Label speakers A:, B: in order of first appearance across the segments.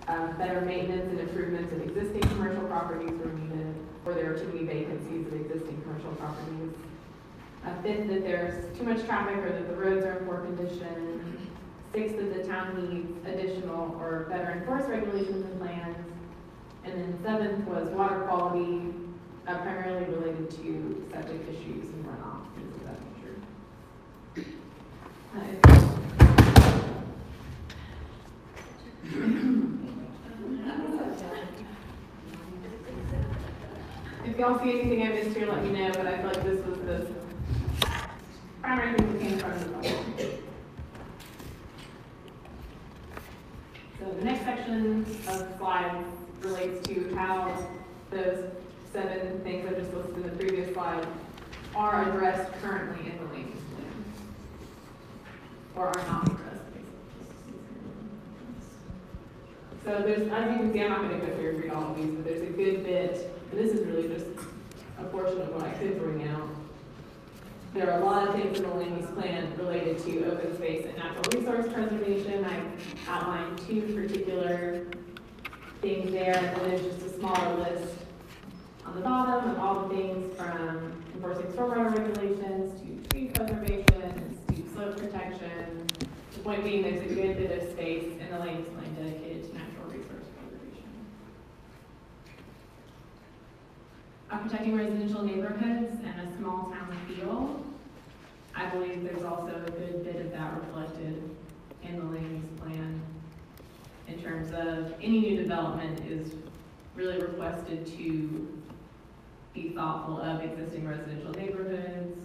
A: Better maintenance and improvements of existing commercial properties were needed, or there are too many vacancies of existing commercial properties. Fifth, that there's too much traffic or that the roads are in poor condition. Sixth, that the town needs additional or better enforced regulations and plans. And then seventh was water quality, primarily related to septic issues and runoff, things of that nature. If y'all see anything I missed here, let me know, but I feel like this was the primary thing that came from the public. So the next section of slides relates to how those 7 things I just listed in the previous slide are addressed currently in the land use plan, or are not addressed, basically. So there's, as you can see, I'm not going to go through and read all of these, but there's a good bit, and this is really just a portion of what I could bring out. There are a lot of things in the land use plan related to open space and natural resource preservation. I've outlined 2 particular things there, and then there's just a smaller list on the bottom of all the things from enforcing stormwater regulations to tree preservation, steep slope protection. The point being, there's a good bit of space in the land use plan dedicated to natural resource preservation. Protecting residential neighborhoods and a small town feel. I believe there's also a good bit of that reflected in the land use plan in terms of any new development is really requested to be thoughtful of existing residential neighborhoods.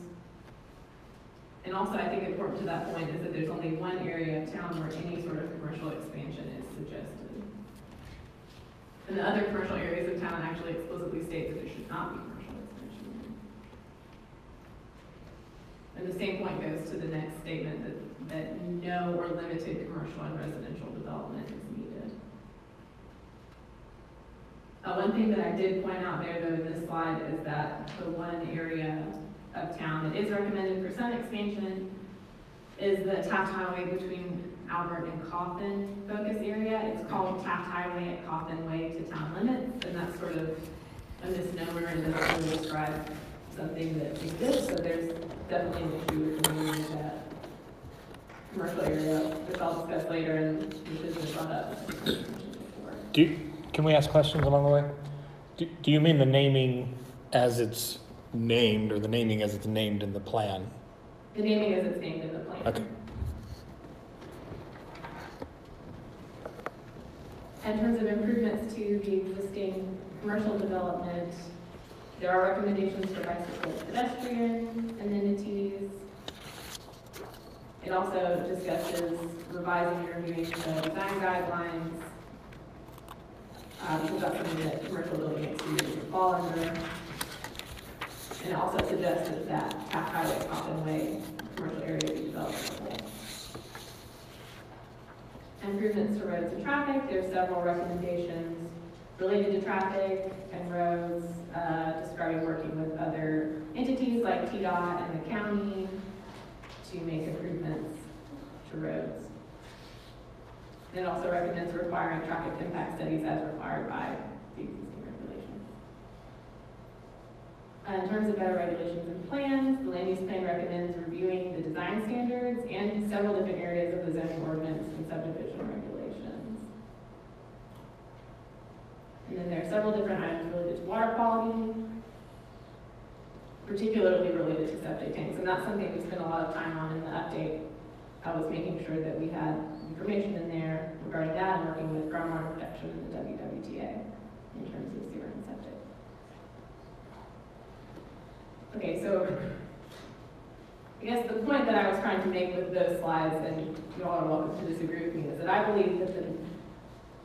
A: And also, I think important to that point is that there's only one area of town where any sort of commercial expansion is suggested. And the other commercial areas of town actually explicitly state that there should not be commercial expansion. And the same point goes to the next statement that no or limited commercial and residential development is needed. One thing that I did point out there, though, in this slide is that the one area of town that is recommended for some expansion is the Taft Highway between Albert and Coffin focus area. It's called Taft Highway at Coffin Way to town limits, and that's sort of a misnomer and doesn't really describe something that exists, so there's definitely an issue with removing that commercial area, which I'll discuss later and which has been brought up.
B: Can we ask questions along the way? Do you mean the naming as it's named, or the naming as it's named in the plan?
A: The naming as it's named in the plan.
B: Okay.
A: In terms of improvements to the existing commercial development, there are recommendations for bicycle pedestrian amenities. It also discusses revising and reviewing the design guidelines. Because that's something that commercial building exteriors would fall under. And it also suggests that Taft Highway, Coffin Way, commercial area be developed. Improvements to roads and traffic. There's several recommendations related to traffic and roads, describing working with other entities like TDOT and the county to make improvements to roads. It also recommends requiring traffic impact studies as required by the existing regulations. In terms of better regulations and plans, the land use plan recommends reviewing the design standards and several different areas of the zoning ordinance and subdivision regulations. And then there are several different items related to water quality, particularly related to septic tanks. And that's something we spent a lot of time on in the update. I was making sure that we had information in there regarding that and working with groundwater protection and the WWTA in terms of sewer and septic. Okay, so I guess the point that I was trying to make with those slides, and you all are welcome to disagree with me, is that I believe that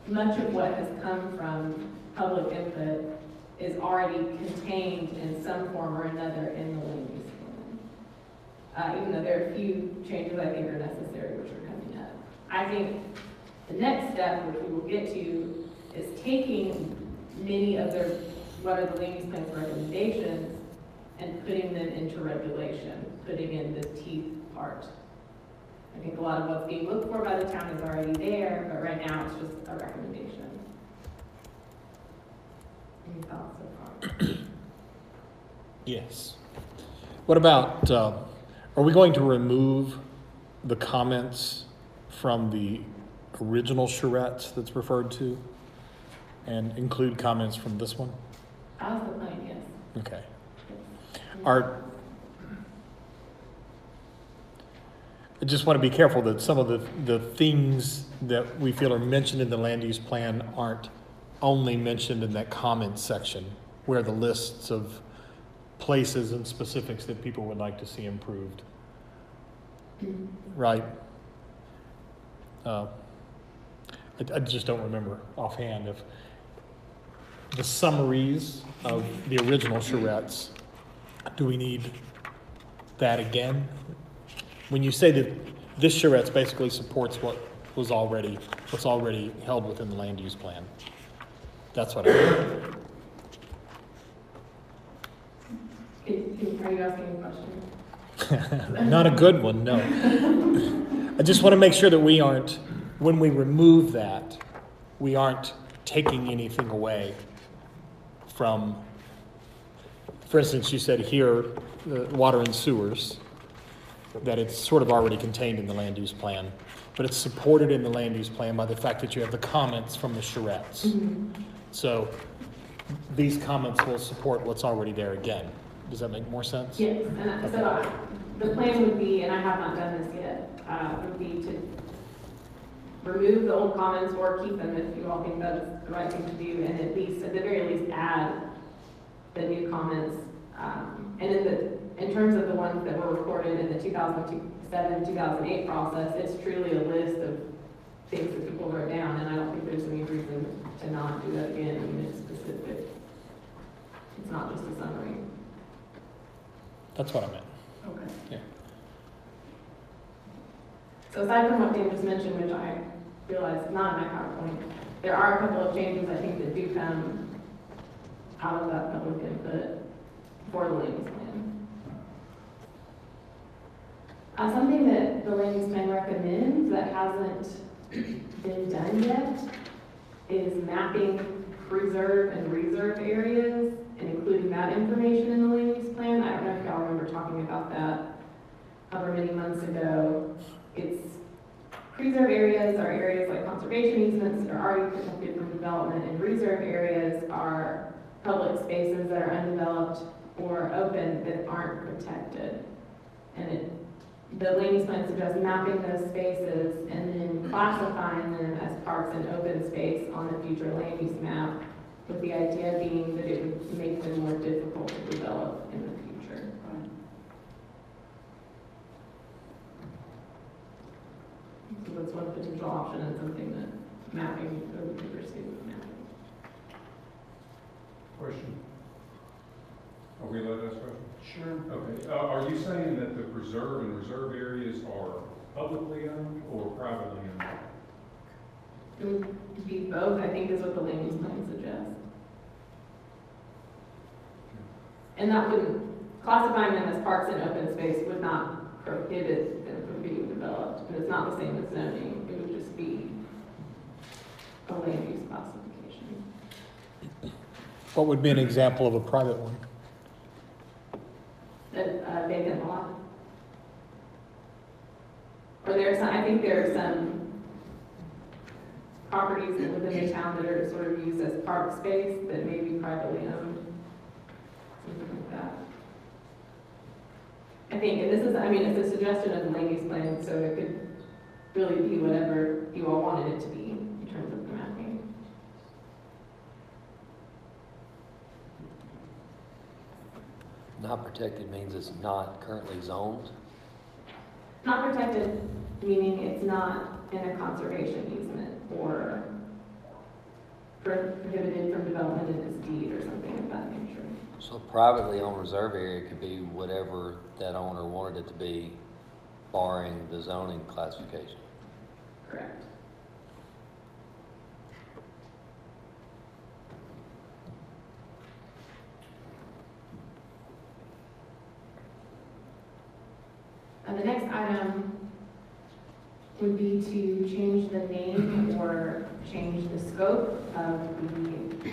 A: much of what has come from public input is already contained in some form or another in the land use plan. Even though there are a few changes I think are necessary which are coming up. I think the next step, which we will get to, is taking many of what are the land use plan's recommendations and putting them into regulation, putting in the teeth part. I think a lot of what's being looked for by the town is already there, but right now it's just a recommendation. Any thoughts so far?
B: Yes. What about, are we going to remove the comments from the original charrettes that's referred to and include comments from this one?
A: That was the plan, yes.
B: Okay.
A: Yes.
B: I just want to be careful that some of the things that we feel are mentioned in the land use plan aren't only mentioned in that comments section where the lists of places and specifics that people would like to see improved. Right? I just don't remember offhand if the summaries of the original charrettes, do we need that again? When you say that this charrette basically supports what's already held within the land use plan, that's what I mean.
A: Are you asking a question?
B: Not a good one, no. I just want to make sure that we aren't, when we remove that, we aren't taking anything away from, for instance, you said here, water and sewers, that it's sort of already contained in the land use plan, but it's supported in the land use plan by the fact that you have the comments from the charrettes.
A: Mm-hmm.
B: So these comments will support what's already there again. Does that make more sense?
A: Yes, and so the plan would be, and I have not done this yet, would be to remove the old comments or keep them if you all think that's the right thing to do, and at the very least, add the new comments. And in terms of the ones that were recorded in the 2007, 2008 process, it's truly a list of things that people wrote down, and I don't think there's any reason to not do that again. I mean, it's specific. It's not just a summary.
B: That's what I meant.
A: Okay.
B: Yeah.
A: So aside from what Dan just mentioned, which I realize is not in my PowerPoint, there are a couple of changes I think that do come out of that public input for the land use plan. Something that the land use plan recommends that hasn't been done yet is mapping preserve and reserve areas and including that information in the land use plan. I don't know if y'all remember talking about that however many months ago. It's preserve areas are areas like conservation easements that are already protected from development, and reserve areas are public spaces that are undeveloped or open that aren't protected. And the land use plan suggests mapping those spaces and then classifying them as parks and open space on the future land use map, with the idea being that it would make them more difficult to develop in the future. So that's one potential option and something that mapping, or we could pursue with mapping.
C: Question? Are we allowed to ask questions?
D: Sure.
C: Okay. Are you saying that the preserve and reserve areas are publicly owned or privately owned?
A: It would be both, I think, is what the land use plan suggests. And that wouldn't, classifying them as parks and open space would not prohibit them from being developed. And it's not the same as zoning, it would just be a land use classification.
B: What would be an example of a private one?
A: A vacant lot. Or there's some, I think there are some properties within the town that are sort of used as park space that may be privately owned. Something like that. I think, and this is, I mean, it's a suggestion of the land use plan, so it could really be whatever you all wanted it to be in terms of the mapping.
E: Not protected means it's not currently zoned.
A: Not protected, meaning it's not in a conservation easement or prohibited from development in its deed or something of that nature.
E: So privately owned reserve area could be whatever that owner wanted it to be, barring the zoning classification.
A: Correct. And the next item would be to change the name or change the scope of the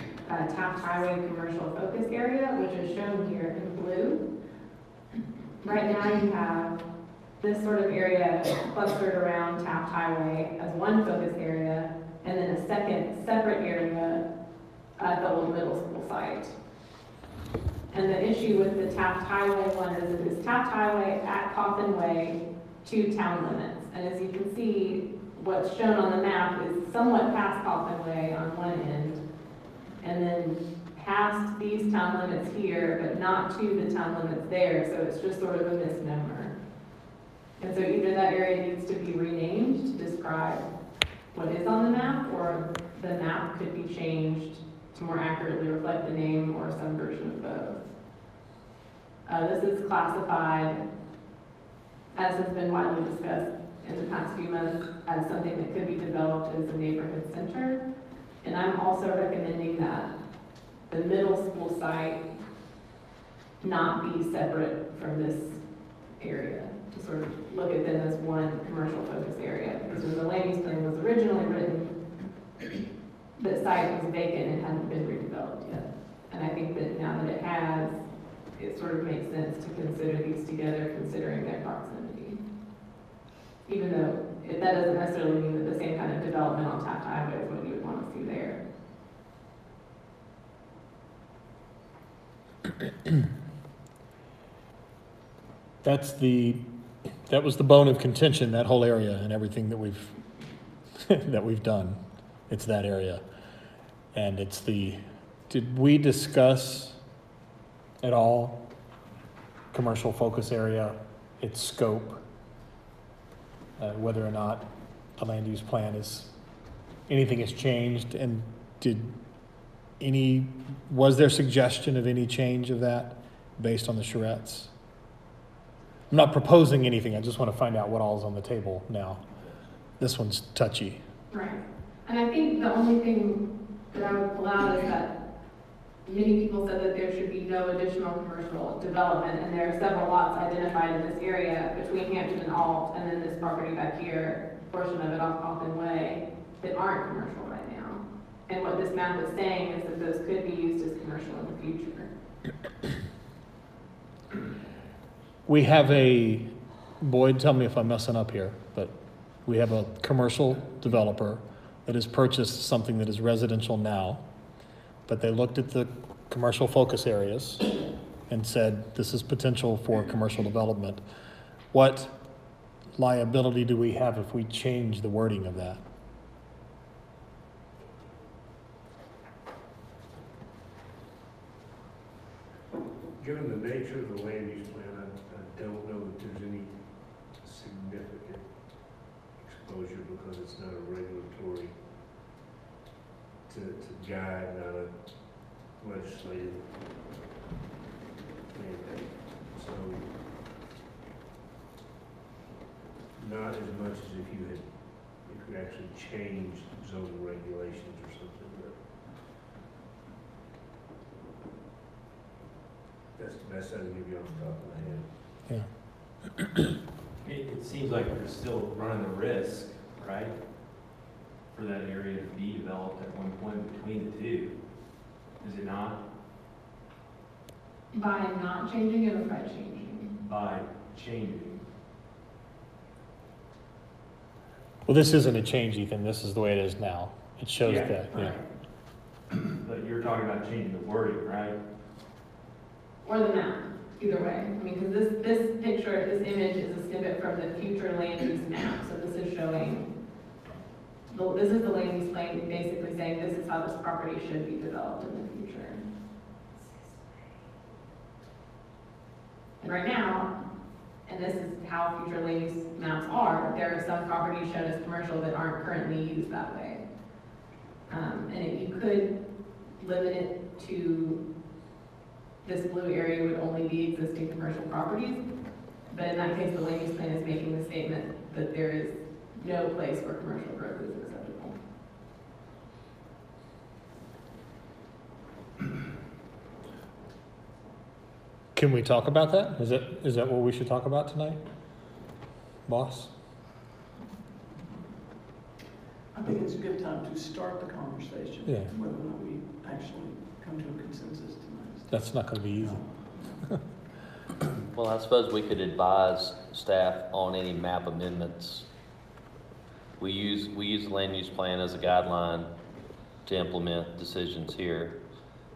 A: Taft Highway Commercial Focus Area, which is shown here in blue. Right now you have this sort of area clustered around Taft Highway as one focus area, and then a second separate area at the old middle school site. And the issue with the Taft Highway one is it is Taft Highway at Coffin Way to town limits. And as you can see, what's shown on the map is somewhat past Coffin Way on one end, and then past these town limits here, but not to the town limits there, so it's just sort of a misnomer. And so either that area needs to be renamed to describe what is on the map, or the map could be changed to more accurately reflect the name or some version of both. This is classified, as has been widely discussed in the past few months, as something that could be developed as a neighborhood center. And I'm also recommending that the middle school site not be separate from this area, to sort of look at them as one commercial focus area. Because when the land use plan was originally written, the site was vacant and hadn't been redeveloped yet. And I think that now that it has, it sort of makes sense to consider these together, considering their proximity. Even though that doesn't necessarily mean that the same kind of development on Taft Highway is what you would want to see there.
B: That was the bone of contention, that whole area and everything that we've that we've done. It's that area. And did we discuss at all commercial focus area, its scope, whether or not the land use plan anything has changed, and was there suggestion of any change of that based on the charrettes? I'm not proposing anything, I just want to find out what all's on the table now. This one's touchy.
A: Right. And I think the only thing that I would pull out is that many people said that there should be no additional commercial development, and there are several lots identified in this area between Hampton and Alt, and then this property back here, portion of it off Coffin Way, that aren't commercial right now. And what this map is saying is that those could be used as commercial in the future.
B: We have Boyd, tell me if I'm messing up here, but we have a commercial developer that has purchased something that is residential now, but they looked at the commercial focus areas and said, this is potential for commercial development. What liability do we have if we change the wording of that?
D: Given the nature of the land use plan, I don't know that there's any significant exposure, because it's not a regulatory to guide, not a legislative mandate. So not as much as if you actually changed zoning regulations or something. That's the best I can give you off the top of my head.
B: Yeah.
F: It seems like we're still running the risk, right, for that area to be developed at one point between the two. Is it not?
A: By not changing it or by changing?
F: By changing.
B: Well, this isn't a change, Ethan. This is the way it is now. It shows
F: Yeah,
B: that, yeah.
F: right. But you're talking about changing the wording, right?
A: Or the map, either way. I mean, because this picture, this image is a snippet from the future land use map. So this is showing, this is the land use plan basically saying this is how this property should be developed in the future. And right now, and this is how future land use maps are, there are some properties shown as commercial that aren't currently used that way. And you could limit it to this blue area would only be existing commercial properties, but in that case, the land use plan is making the statement that there is no place where commercial growth is acceptable.
B: Can we talk about that? Is that what we should talk about tonight? Boss?
G: I think it's a good time to start the conversation.
B: Yeah.
G: Whether or not we actually come to a consensus tonight.
B: That's not gonna be easy.
E: Well, I suppose we could advise staff on any map amendments. We use the land use plan as a guideline to implement decisions here.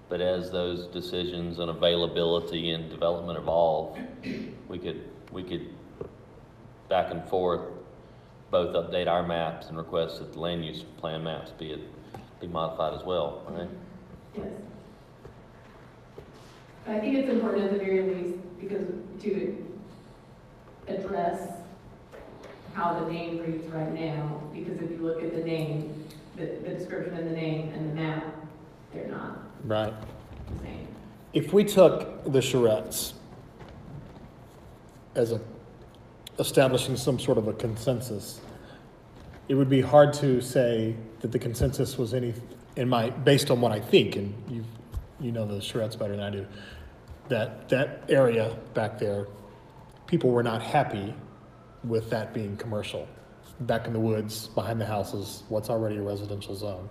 E: But as those decisions on availability and development evolve, we could back and forth both update our maps and request that the land use plan maps be modified as well, right?
A: Yes. But I think it's important at the very least because to address how the name reads right now, because if you look at the name, the description in the name and the map, they're not
B: Right.
A: the same.
B: If we took the charrettes as establishing some sort of a consensus, it would be hard to say that the consensus was based on what I think, and you know the charrettes better than I do, that area back there, people were not happy with that being commercial. Back in the woods, behind the houses, what's already a residential zone.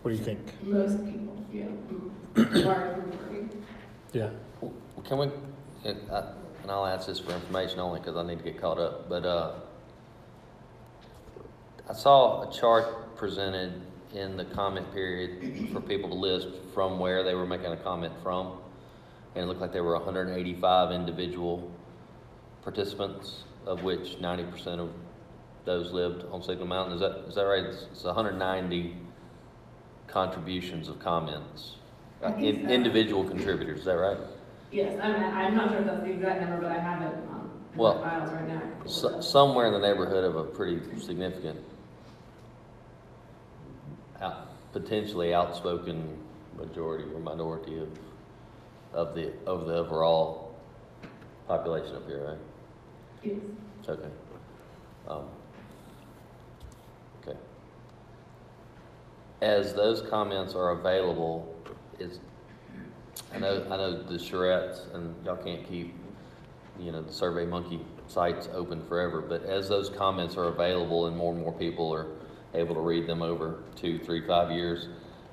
B: What do you think?
A: Most people, yeah, large majority.
B: Yeah.
E: Can we, and I'll ask this for information only because I need to get caught up, but I saw a chart presented in the comment period for people to list from where they were making a comment from, and it looked like there were 185 individual participants, of which 90% of those lived on Signal Mountain. Is that right? It's 190 contributions of comments,
A: I think so.
E: individual contributors. Is that right?
A: Yes, I'm not sure if that's the exact number, but I have it in
E: Well,
A: my files right now.
E: Somewhere in the neighborhood of a pretty significant, potentially outspoken majority or minority of the overall population up here, right?
A: Yes.
E: Okay. Okay. As those comments are available, I know the charrettes, and y'all can't keep, the SurveyMonkey sites open forever, but as those comments are available and more people are able to read them over 2, 3, 5 years,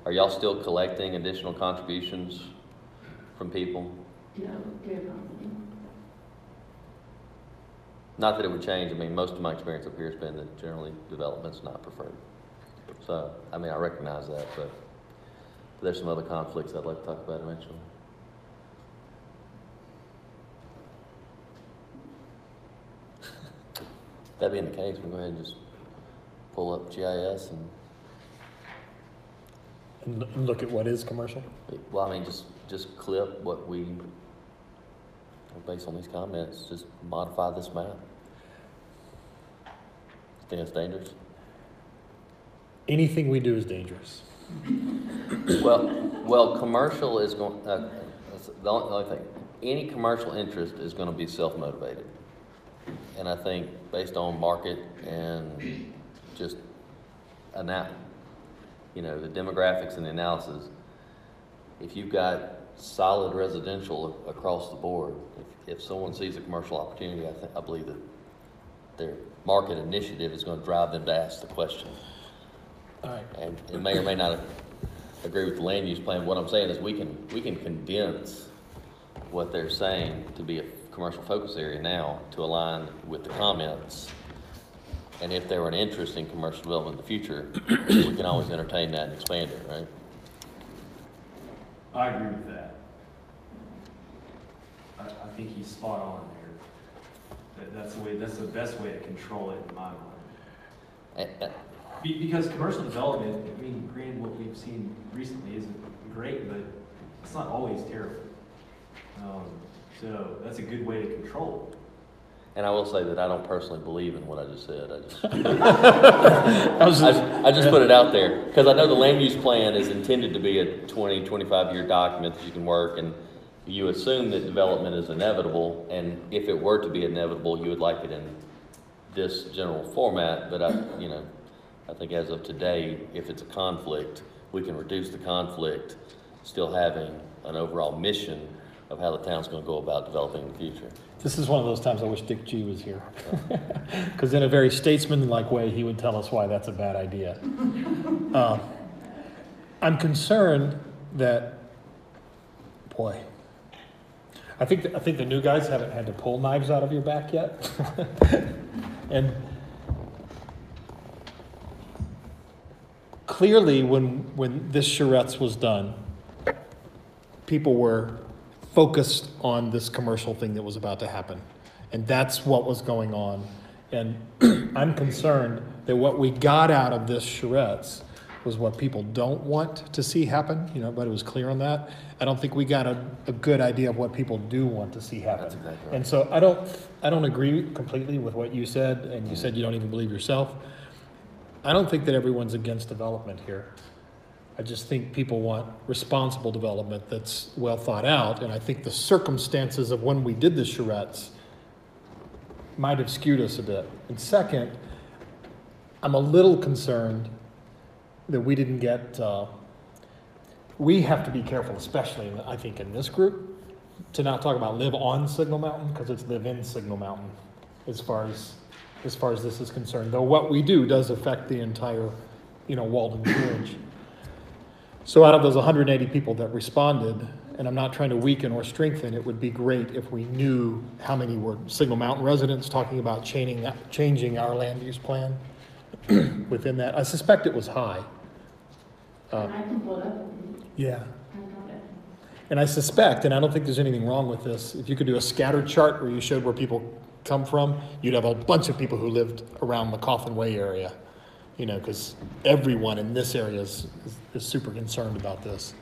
E: are y'all still collecting additional contributions from people?
A: No, good.
E: Not that it would change. I mean, most of my experience up here has been that generally development's not preferred. So, I mean, I recognize that, but there's some other conflicts I'd like to talk about eventually. That being the case, we'll go ahead and just pull up GIS
B: And look at what is commercial.
E: well, I mean, just clip what we, based on these comments, just modify this map. Think that's dangerous?
B: Anything we do is dangerous.
E: Well, commercial is going, that's the only thing, any commercial interest is going to be self-motivated. And I think based on market and just the demographics and the analysis, if you've got solid residential across the board, if someone sees a commercial opportunity, I believe that their market initiative is going to drive them to ask the question.
B: All right.
E: And it may or may not agree with the land use plan. What I'm saying is we can condense what they're saying to be a commercial focus area now to align with the comments. And if there were an interest in commercial development in the future, we can always entertain that and expand it, right?
F: I agree with that. I think he's spot on there. That's the best way to control it in my mind. Because commercial development, I mean, granted, what we've seen recently isn't great, but it's not always terrible. So that's a good way to control it.
E: And I will say that I don't personally believe in what I just said. I just put it out there because I know the land use plan is intended to be a 20, 25-year document that you can work, and you assume that development is inevitable, and if it were to be inevitable, you would like it in this general format. But I think as of today, if it's a conflict, we can reduce the conflict, still having an overall mission of how the town's going to go about developing in the future.
B: This is one of those times I wish Dick G was here. Because in a very statesman-like way, he would tell us why that's a bad idea. I'm concerned that, boy, I think the new guys haven't had to pull knives out of your back yet. And clearly, when this charrettes was done, people were focused on this commercial thing that was about to happen. And that's what was going on. And I'm concerned that what we got out of this charrettes was what people don't want to see happen. You know, everybody was clear on that. I don't think we got a good idea of what people do want to see happen.
E: That's exactly right.
B: And so I don't agree completely with what you said, and you said you don't even believe yourself. I don't think that everyone's against development here. I just think people want responsible development that's well thought out, and I think the circumstances of when we did the charrettes might have skewed us a bit. And second, I'm a little concerned that we didn't get, we have to be careful, especially I think in this group, to not talk about live on Signal Mountain, because it's live in Signal Mountain as far as this is concerned. Though what we do does affect the entire, Walden Village. So out of those 180 people that responded, and I'm not trying to weaken or strengthen, it would be great if we knew how many were Signal Mountain residents talking about changing our land use plan within that. I suspect it was high.
A: I can pull it up.
B: Yeah.
A: I got it.
B: And I suspect, and I don't think there's anything wrong with this, if you could do a scatter chart where you showed where people come from, you'd have a bunch of people who lived around the Coffin Way area, because everyone in this area is super concerned about this.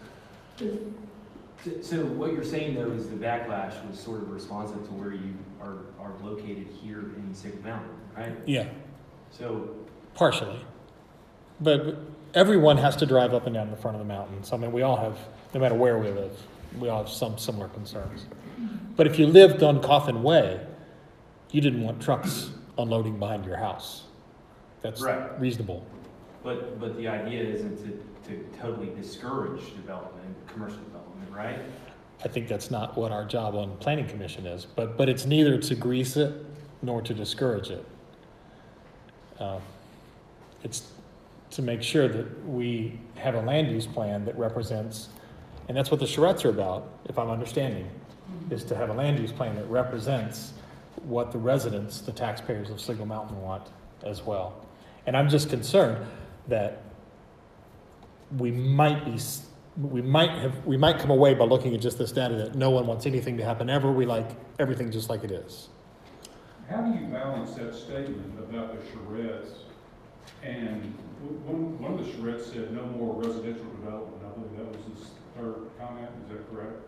F: So what you're saying though is the backlash was sort of responsive to where you are located here in Signal Mountain, right?
B: Yeah,
F: So,
B: partially. But everyone has to drive up and down the front of the mountain. So, we all have, no matter where we live, we all have some similar concerns. But if you lived on Coffin Way, you didn't want trucks unloading behind your house. That's
F: Right.
B: reasonable.
F: but the idea isn't to totally discourage development, commercial development, right?
B: I think that's not what our job on planning commission is, but it's neither to grease it nor to discourage it. It's to make sure that we have a land use plan that represents, and that's what the charrettes are about, if I'm understanding, is to have a land use plan that represents what the residents, the taxpayers of Signal Mountain want as well. And I'm just concerned that we might come away by looking at just this data that no one wants anything to happen ever. We like everything just like it is.
C: How do you balance that statement about the charrettes? And one of the charrettes said no more residential development. I believe that was his third comment. Is that correct?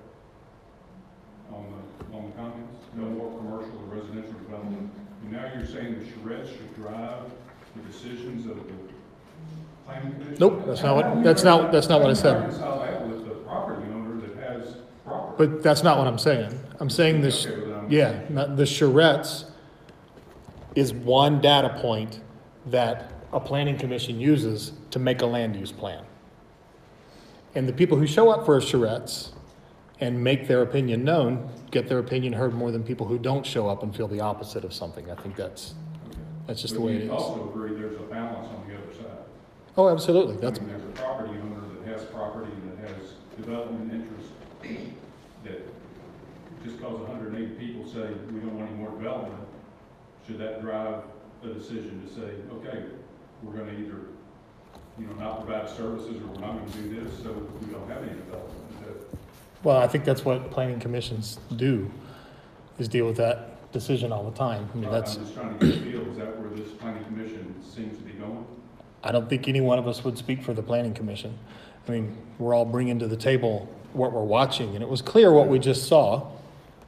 C: On the comments, no more commercial or residential development. And now you're saying the charrettes should drive the decisions of the planning commission?
B: Nope, that's not what I said.
C: Reconcile that with the property owner that has property.
B: But that's not what I'm saying. I'm saying this,
C: Okay, well, then
B: yeah, the charrettes is one data point that a planning commission uses to make a land use plan. And the people who show up for a charrettes and make their opinion known, get their opinion heard more than people who don't show up and feel the opposite of something. I think that's just the way it is.
C: But you also agree there's a balance on the other side.
B: Oh, absolutely. That's,
C: I mean, there's a property owner that has property that has development interest that just because 180 people say we don't want any more development, should that drive a decision to say, okay, we're going to either, not provide services or we're not going to do this, so we don't have any development.
B: well, I think that's what planning commissions do, is deal with that decision all the time. I mean, that's,
C: I'm just trying to get a feel, is that where this planning commission seems to be going?
B: I don't think any one of us would speak for the planning commission. I mean, we're all bringing to the table what we're watching, and it was clear what we just saw.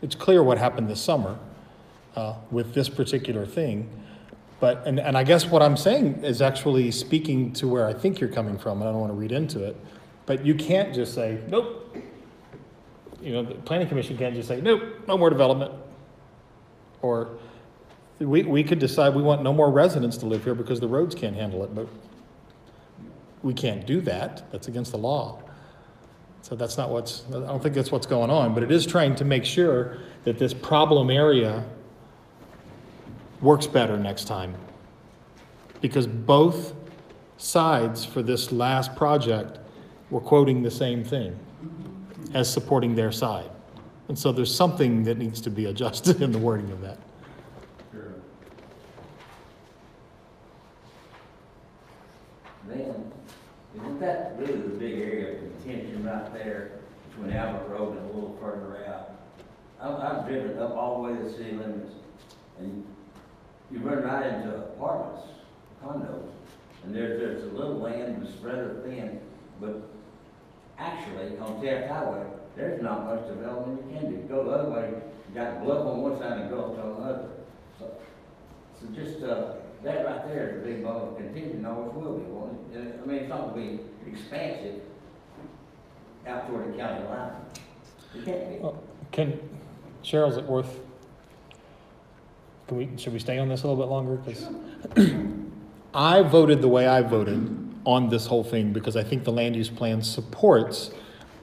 B: It's clear what happened this summer with this particular thing. But, and I guess what I'm saying is actually speaking to where I think you're coming from, and I don't want to read into it, but you can't just say, nope. The planning commission can't just say, nope, no more development. Or we could decide we want no more residents to live here because the roads can't handle it, but we can't do that. That's against the law. So I don't think that's what's going on, but it is trying to make sure that this problem area works better next time. Because both sides for this last project we're quoting the same thing as supporting their side. And so there's something that needs to be adjusted in the wording of that.
C: Fair enough.
H: Then, isn't that really the big area of contention right there between Albert Road and a little further out? I've driven up all the way to the city limits, and you run right into apartments, condos, and there's a little land that's rather thin, but actually, on Taft Highway, there's not much development you can do. Go the other way, you got the bluff on one side and Gulf on the other. So just, that right there is a big bone of contention, always will be, won't it? I mean, it's not going to be expansive out toward the county line. It can't be.
B: Cheryl, is it worth, should we stay on this a little bit longer? 'Cause I voted the way I voted on this whole thing because I think the land use plan supports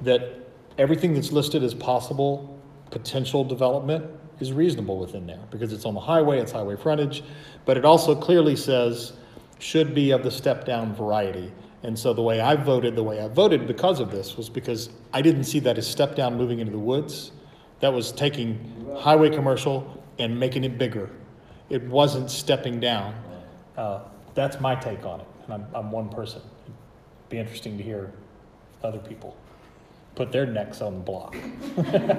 B: that everything that's listed as possible potential development is reasonable within there because it's on the highway, it's highway frontage, but it also clearly says should be of the step down variety. And so the way I voted because of this was because I didn't see that as step down moving into the woods. That was taking highway commercial and making it bigger. It wasn't stepping down. That's my take on it. And I'm one person. It'd be interesting to hear other people put their necks on the block.
I: And can I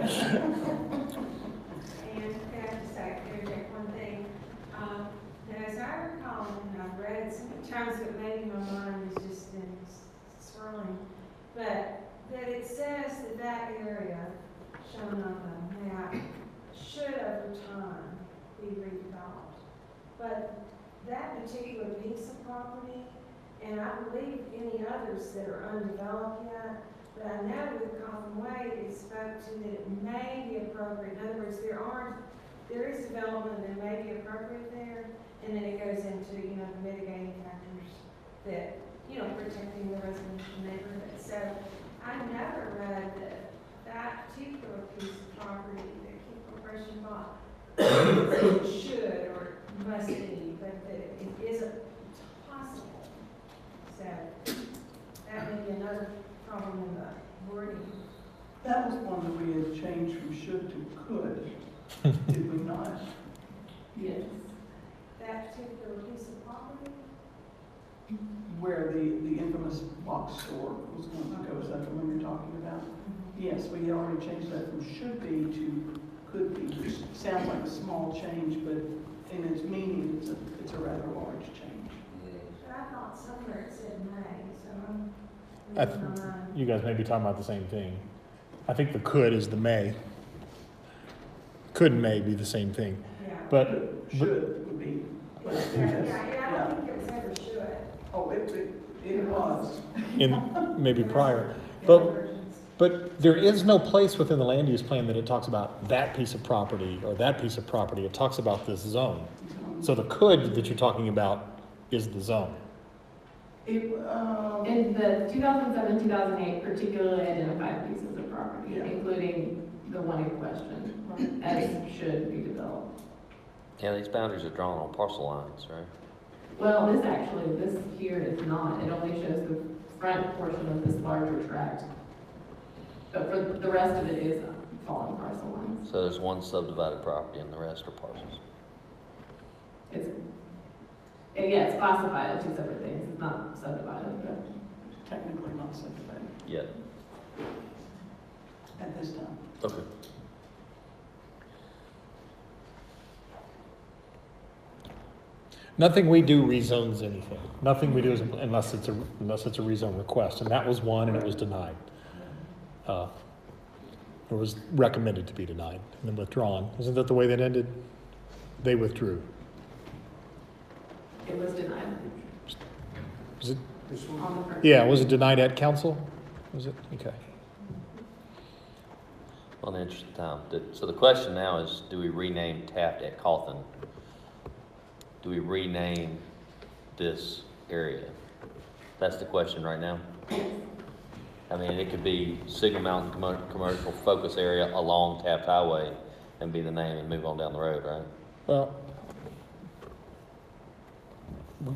I: just say, interject one thing? As I recall, and I've read it so many times, but maybe my mind is just in swirling, but that it says that that area shown on the map should over time be redeveloped. But that particular piece of property, and I believe any others that are undeveloped yet, but I know with Coffin Way, it spoke to that it may be appropriate. In other words, there is development that may be appropriate there, and then it goes into, the mitigating factors that, protecting the residential neighborhood. So I never read that particular piece of property that Keith Corporation bought should or must be, but that it isn't possible. So that may be another problem in the wording.
G: That was one that we had changed from should to could, did we not?
A: Yes.
I: That particular piece of property?
G: Where the infamous box store was going to go, is that the one you're talking about? Yes, we had already changed that from should be to could be, which sounds like a small change, but in its meaning, it's a rather large change.
I: But I thought somewhere it said may, so I'm.
B: You guys may be talking about the same thing. I think the could is the may. Could and may be the same thing.
I: Yeah.
B: But
G: Should would be.
I: Yeah, I don't think it was ever should.
G: Oh, it was.
B: in maybe prior. But there is no place within the land use plan that it talks about that piece of property or that piece of property. It talks about this zone. So the could that you're talking about is the zone.
A: In the 2007, 2008 particularly identified pieces of property,
G: Yeah.
A: including the one in question, as should be developed.
E: Yeah, these boundaries are drawn on parcel lines, right?
A: Well, this here is not. It only shows the front portion of this larger tract. But for the rest of it is following parcel lines.
E: So there's one subdivided property and the rest are parcels.
A: It's classified as two separate things. It's not subdivided, but.
G: Technically not subdivided
E: Yeah.
G: at this time.
E: Okay.
B: Nothing we do rezones anything. Nothing we do is unless it's a rezone request, and that was one, and it was denied. It was recommended to be denied and then withdrawn. Isn't that the way that ended? They withdrew.
A: It was denied.
B: Was it?
A: On the first.
B: Yeah, was it denied at council? Was it? Okay.
E: On the interest of time. So the question now is, do we rename Taft at Cawthon? Do we rename this area? That's the question right now. I mean, it could be Signal Mountain Commercial Focus Area along Taft Highway and be the name and move on down the road, right?
B: Well,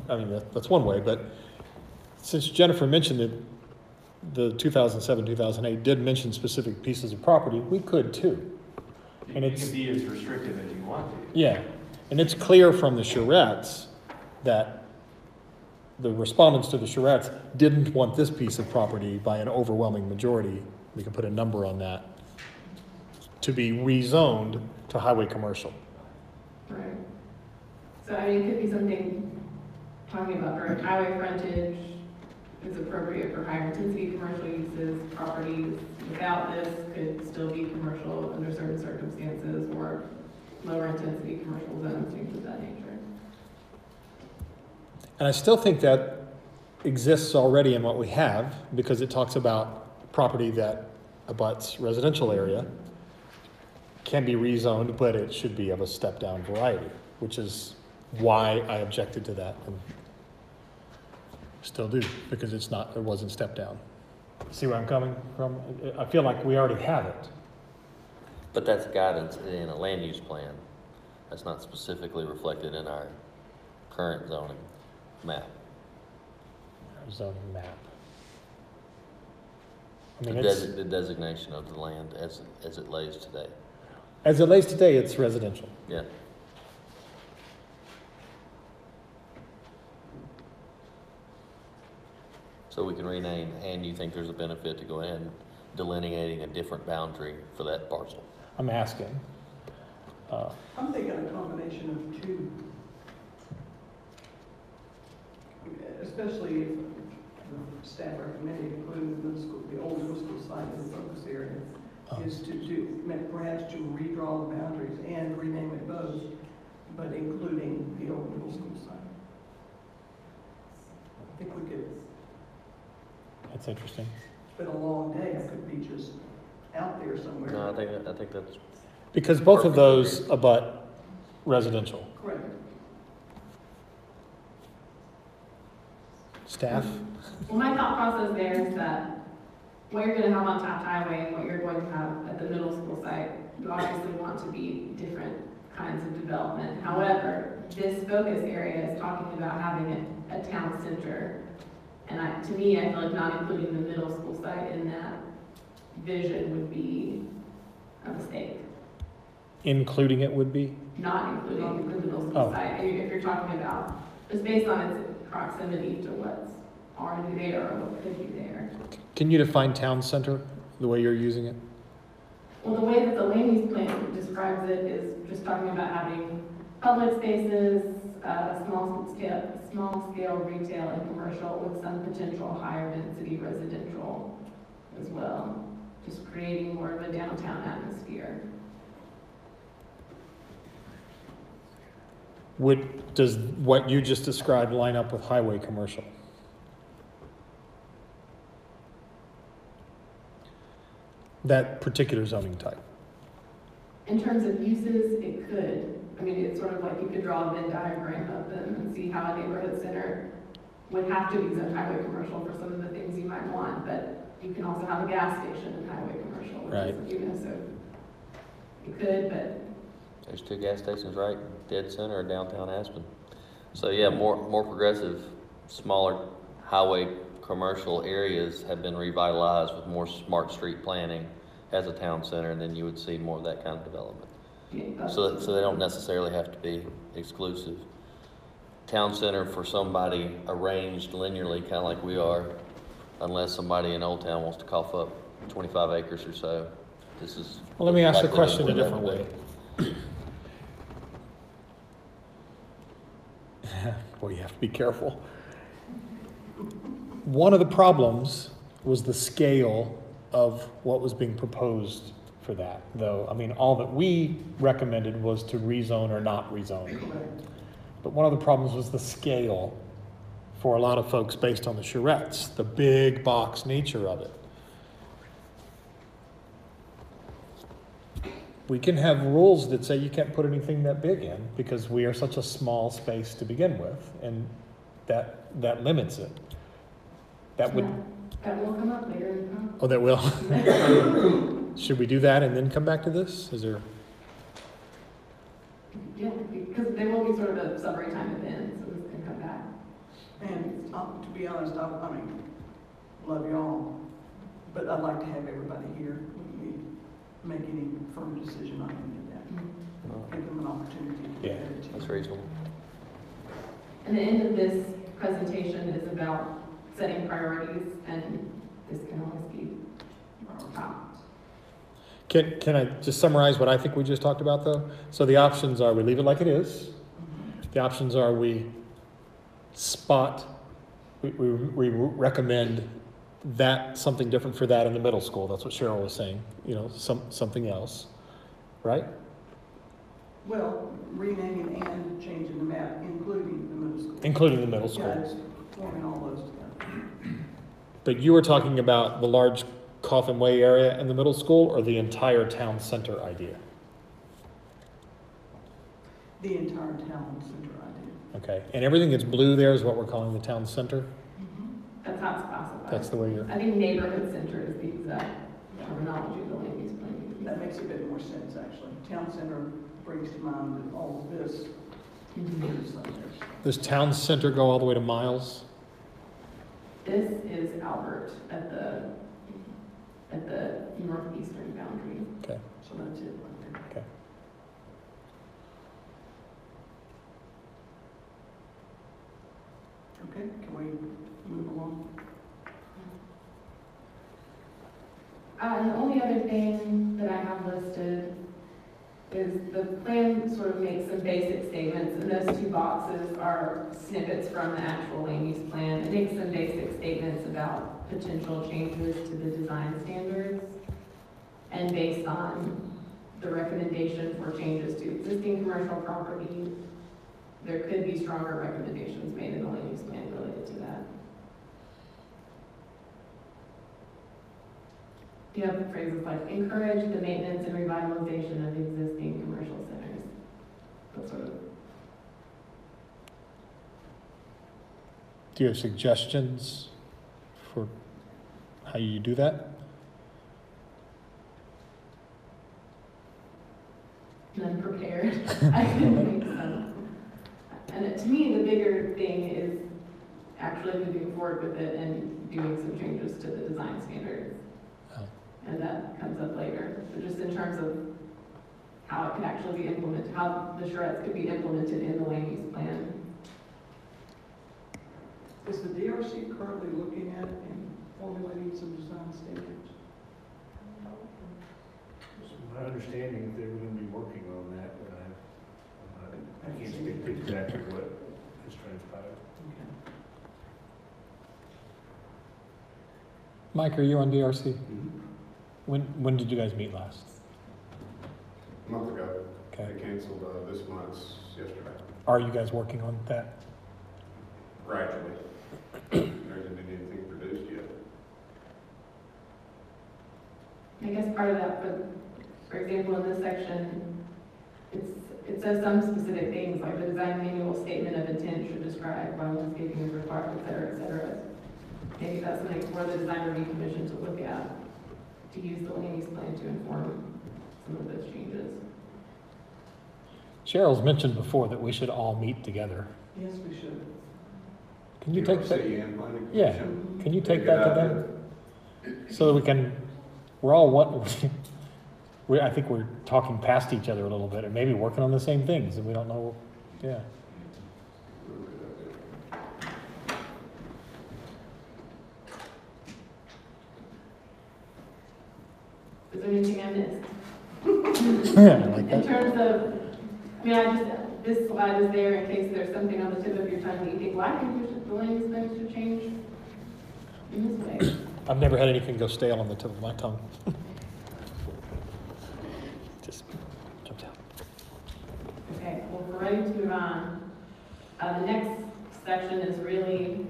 B: I mean, that's one way, but since Jennifer mentioned it, the 2007, 2008 did mention specific pieces of property, we could too. And
F: You
B: it's-
F: can be as restrictive as you want to.
B: Yeah, and it's clear from the charrettes that the respondents to the charrettes didn't want this piece of property by an overwhelming majority, we can put a number on that, to be rezoned to highway commercial.
A: Right. So I mean, it could be something talking about for highway frontage is appropriate for higher intensity commercial uses, properties without this could still be commercial under certain circumstances, or lower intensity commercial zones, things of that nature.
B: And I still think that exists already in what we have, because it talks about property that abuts residential area can be rezoned, but it should be of a step-down variety, which is why I objected to that, and still do, because it wasn't stepped down. See where I'm coming from? I feel like we already have it.
E: But that's guidance in a land use plan. That's not specifically reflected in our current zoning map.
B: Zoning map. I
E: The
B: mean, it's,
E: the designation of the land as it lays today.
B: as it lays today, it's residential.
E: Yeah. So we can rename, and you think there's a benefit to go ahead and delineating a different boundary for that parcel?
B: I'm asking.
G: I'm thinking a combination of two. Especially if the staff recommended including the middle school, the old middle school site as a focus area, is to perhaps to redraw the boundaries and rename it both, but including the old middle school site. I think we could,
B: That's interesting.
G: it's been a long day, it could be just out there somewhere.
E: No, I think that's,
B: Because both of
E: Perfect.
B: those abut residential.
G: Correct.
B: Staff?
A: Well, my thought process there is that what you're gonna have on Taft Highway and what you're going to have at the middle school site, you obviously want to be different kinds of development. However, this focus area is talking about having it a town center. And to me, I feel like not including the middle school site in that vision would be a mistake.
B: Including it would be?
A: Not including the middle school
B: Oh.
A: site, if you're talking about, just based on its proximity to what's already there or what could be there.
B: Can you define town center the way you're using it?
A: Well, the way that the land use plan describes it is just talking about having public spaces, small scale retail and commercial with some potential higher density residential as well. Just creating more of a downtown atmosphere.
B: Does what you just described line up with highway commercial? That particular zoning type?
A: In terms of uses, it could. I mean, it's sort of like you could draw a Venn diagram of them and see how a neighborhood center would have to be zoned highway commercial for some of the things you might want, but you can also have a gas station in highway commercial, which
B: Right.
A: is, so it could, but
E: there's 2 gas stations right dead center of downtown Aspen. So yeah, more progressive, smaller highway commercial areas have been revitalized with more smart street planning as a town center, and then you would see more of that kind of development.
A: yeah,
E: So they don't necessarily have to be exclusive. Town center for somebody arranged linearly, kind of like we are, unless somebody in Old Town wants to cough up 25 acres or so. This is.
B: Well, let me ask the
E: likely
B: question a
E: what that
B: different
E: would
B: way.
E: be.
B: Boy, you have to be careful. One of the problems was the scale of what was being proposed for that, though. I mean, all that we recommended was to rezone or not rezone.
G: Correct.
B: But one of the problems was the scale for a lot of folks based on the charrettes, the big box nature of it. We can have rules that say you can't put anything that big in because we are such a small space to begin with, and that limits it. That would,
A: that will come up later in the conversation.
B: oh, that will. Should we do that and then come back to this? Is there?
A: Yeah, because there will be sort of a summary time at the end, so this can come back.
G: And to be honest, I mean, love y'all, But I'd like to have everybody here when we make any firm decision on any of that. Give them an opportunity to
B: Yeah,
G: add it to.
E: That's reasonable.
A: And the end of this presentation is about setting priorities, and this can always be top.
B: Can I just summarize what I think we just talked about, though? So the options are we leave it like it is. The options are we recommend that, something different for that in the middle school. That's what Cheryl was saying, something else, right?
G: Well, renaming and changing the map, including the middle school.
B: Including the middle
G: Yeah,
B: school.
G: it's forming all those together.
B: But you were talking about the large Coffin Way area in the middle school, or the entire town center idea?
G: The entire town center idea.
B: Okay, and everything that's blue there is what we're calling the town center?
A: That's how it's classified.
B: That's the way you're,
A: I think neighborhood center is the exact terminology the land use plan uses.
G: That makes a bit more sense, actually. Town center brings to mind that all of this is like this.
B: does town center go all the way to Miles?
A: This is Albert at the northeastern boundary.
B: Okay,
G: So that's it right there.
B: okay.
G: Okay, can we move along?
A: And the only other thing that I have listed is the plan sort of makes some basic statements, and those two boxes are snippets from the actual land use plan. It makes some basic statements about potential changes to the design standards, and based on the recommendation for changes to existing commercial properties, there could be stronger recommendations made in the land use plan related to that. You have phrases like encourage the maintenance and revitalization of existing commercial centers. That sort of.
B: Do you have suggestions for how you do that?
A: None prepared. I couldn't make some. And to me, the bigger thing is actually moving forward with it and doing some changes to the design standards.
B: Oh.
A: And that comes up later. But just in terms of how it could actually be implemented, how the charrettes could be implemented in the land use plan.
G: Is the DRC currently looking at and formulating some design standards?
D: It's my understanding that they were gonna be working on that, but I can't speak to exactly what has transpired.
G: Okay.
B: Mike, are you on DRC? When did you guys meet last?
J: A month ago.
B: Okay.
J: They canceled this month's yesterday.
B: Are you guys working on that?
J: Gradually. There hasn't been anything produced yet.
A: I guess part of that, for example, in this section, it says some specific things, like the design manual statement of intent should describe why landscaping is required, et cetera, et cetera. Maybe that's something for the design review commission to look at, to use the land use plan to inform some of those changes.
B: Cheryl's mentioned before that we should all meet together.
G: Yes, we should.
B: Can you take that?
J: DRC and planning
B: Yeah,
J: commission.
B: can you take
J: Good
B: that to
J: idea.
B: them? So that we're all I think we're talking past each other a little bit, and maybe working on the same things, and we don't know, yeah.
A: Is there anything I missed?
B: I like
A: In
B: that.
A: terms of, this slide is there in case there's something on the tip of your tongue that you think, well, I think the land use plan should change in this way.
B: I've never had anything go stale on the tip of my tongue. Just jumped out.
A: Okay, well, we're ready to move on. The next section is really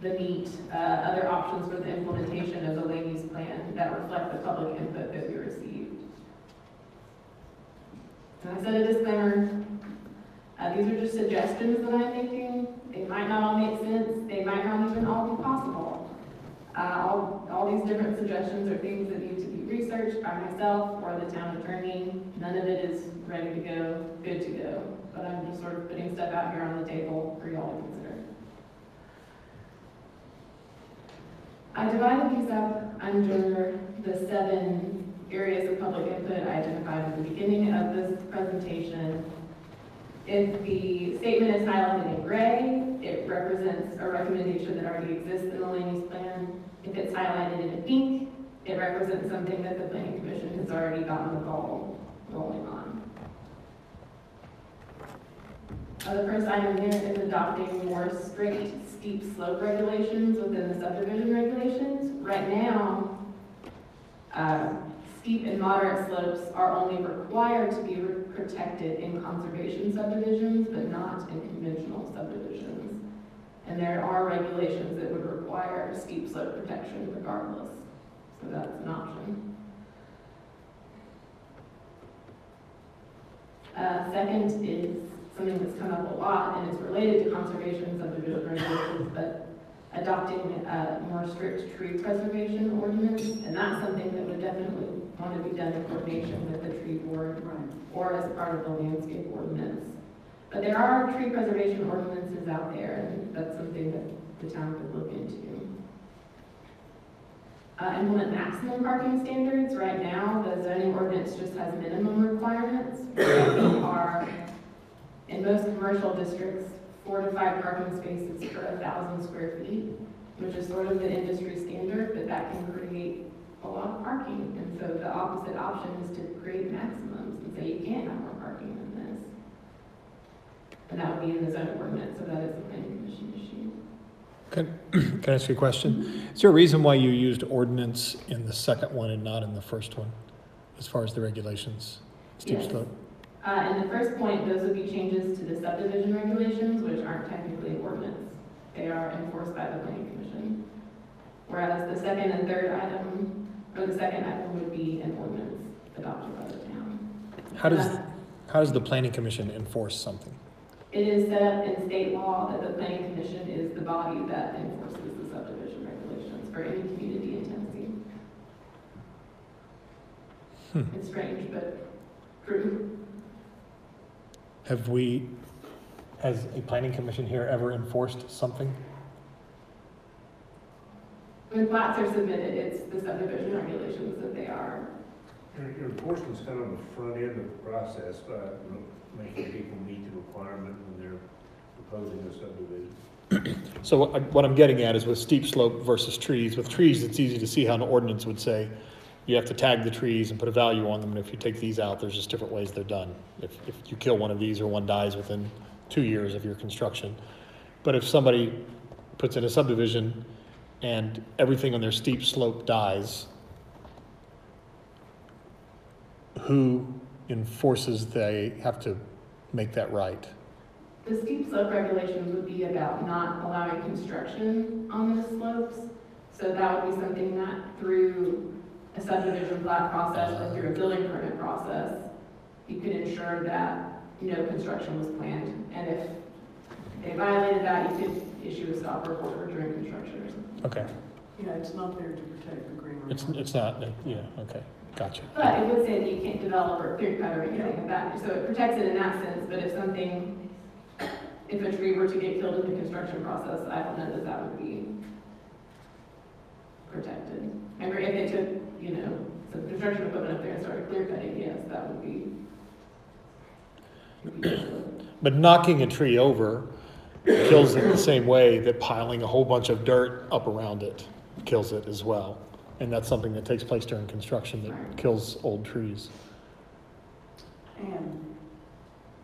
A: the meat, other options for the implementation of the land use plan that reflect the public input that we received. And I said a disclaimer, these are just suggestions that I'm making. They might not all make sense. They might not even all be possible. All these different suggestions are things that need to be researched by myself or the town attorney. None of it is ready to go, good to go. But I'm just sort of putting stuff out here on the table for y'all to consider. I divided these up under the 7 areas of public input I identified at the beginning of this presentation. If the statement is highlighted in gray, it represents a recommendation that already exists in the land use plan. If it's highlighted in pink, it represents something that the planning commission has already gotten the ball rolling on. The first item there is adopting more strict steep slope regulations within the subdivision regulations. Right now, steep and moderate slopes are only required to be protected in conservation subdivisions, but not in conventional subdivisions. And there are regulations that would require steep slope protection regardless. So that's an option. Second is something that's come up a lot, and it's related to conservation subdivision regulations, but adopting a more strict tree preservation ordinance, and that's something that would definitely want to be done in coordination with the tree board or as part of the landscape ordinance. But there are tree preservation ordinances out there, and that's something that the town could look into. Implement maximum parking standards. Right now, the zoning ordinance just has minimum requirements. We are, in most commercial districts, 4 to 5 parking spaces per 1,000 square feet, which is sort of the industry standard, but that can create a lot of parking. And so the opposite option is to create maximums and say you can't have more parking than this. And that would be in the zoning ordinance, so that is a planning commission issue.
B: Can I ask you a question? Is there a reason why you used ordinance in the second one and not in the first one, as far as the regulations? Steep
A: Yes.
B: slope?
A: In the first point, those would be changes to the subdivision regulations, which aren't technically an ordinance. They are enforced by the planning commission. Whereas the second and third item, or the second item would be an ordinance adopted by the town.
B: How does the planning commission enforce something?
A: It is set up in state law that the planning commission is the body that enforces the subdivision regulations for any community in Tennessee. It's strange, but true.
B: Has a planning commission here ever enforced something?
A: When plats are submitted, it's the subdivision regulations that they are.
D: Your enforcement's kind of on the front end of the process, making people meet the requirement when they're proposing a subdivision.
B: So what I'm getting at is with steep slope versus trees. With trees, it's easy to see how an ordinance would say you have to tag the trees and put a value on them, and if you take these out, there's just different ways they're done. If you kill one of these or one dies within 2 years of your construction. But if somebody puts in a subdivision and everything on their steep slope dies, who enforces they have to make that right?
A: The steep slope regulations would be about not allowing construction on those slopes. So that would be something that through a subdivision plat process or through a building permit process, you could ensure that no construction was planned. And if they violated that, you could issue a stop work order during construction or something.
B: Okay,
G: Yeah, it's not there to protect the greenery.
B: it's not, yeah, okay, gotcha.
A: But it would say that you can't develop or clear cut or anything like that. So it protects it in that sense, but if a tree were to get killed in the construction process, I don't know that that would be protected. If they took, some construction equipment up there and started clear cutting, yes, that would be.
B: But knocking a tree over kills it the same way that piling a whole bunch of dirt up around it kills it as well. And that's something that takes place during construction that kills old trees.
G: And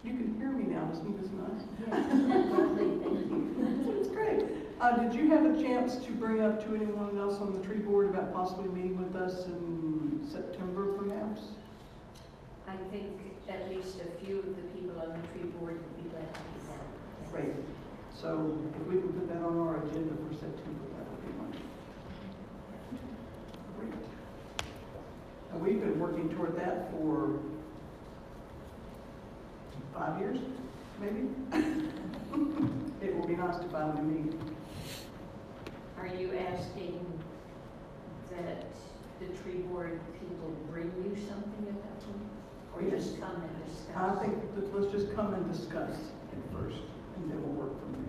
G: you can hear me now, isn't this nice? It's great. Did you have a chance to bring up to anyone else on the tree board about possibly meeting with us in September perhaps?
K: I think at least a few of the people on the tree board would be glad to be there.
G: Great. So if we can put that on our agenda for September, that would be wonderful. Great. And we've been working toward that for 5 years, maybe? It will be nice to finally meet.
K: Are you asking that the tree board people bring you something at that point? Or just come and discuss?
G: I think that let's just come and discuss,
J: First.
G: and then we'll work from there.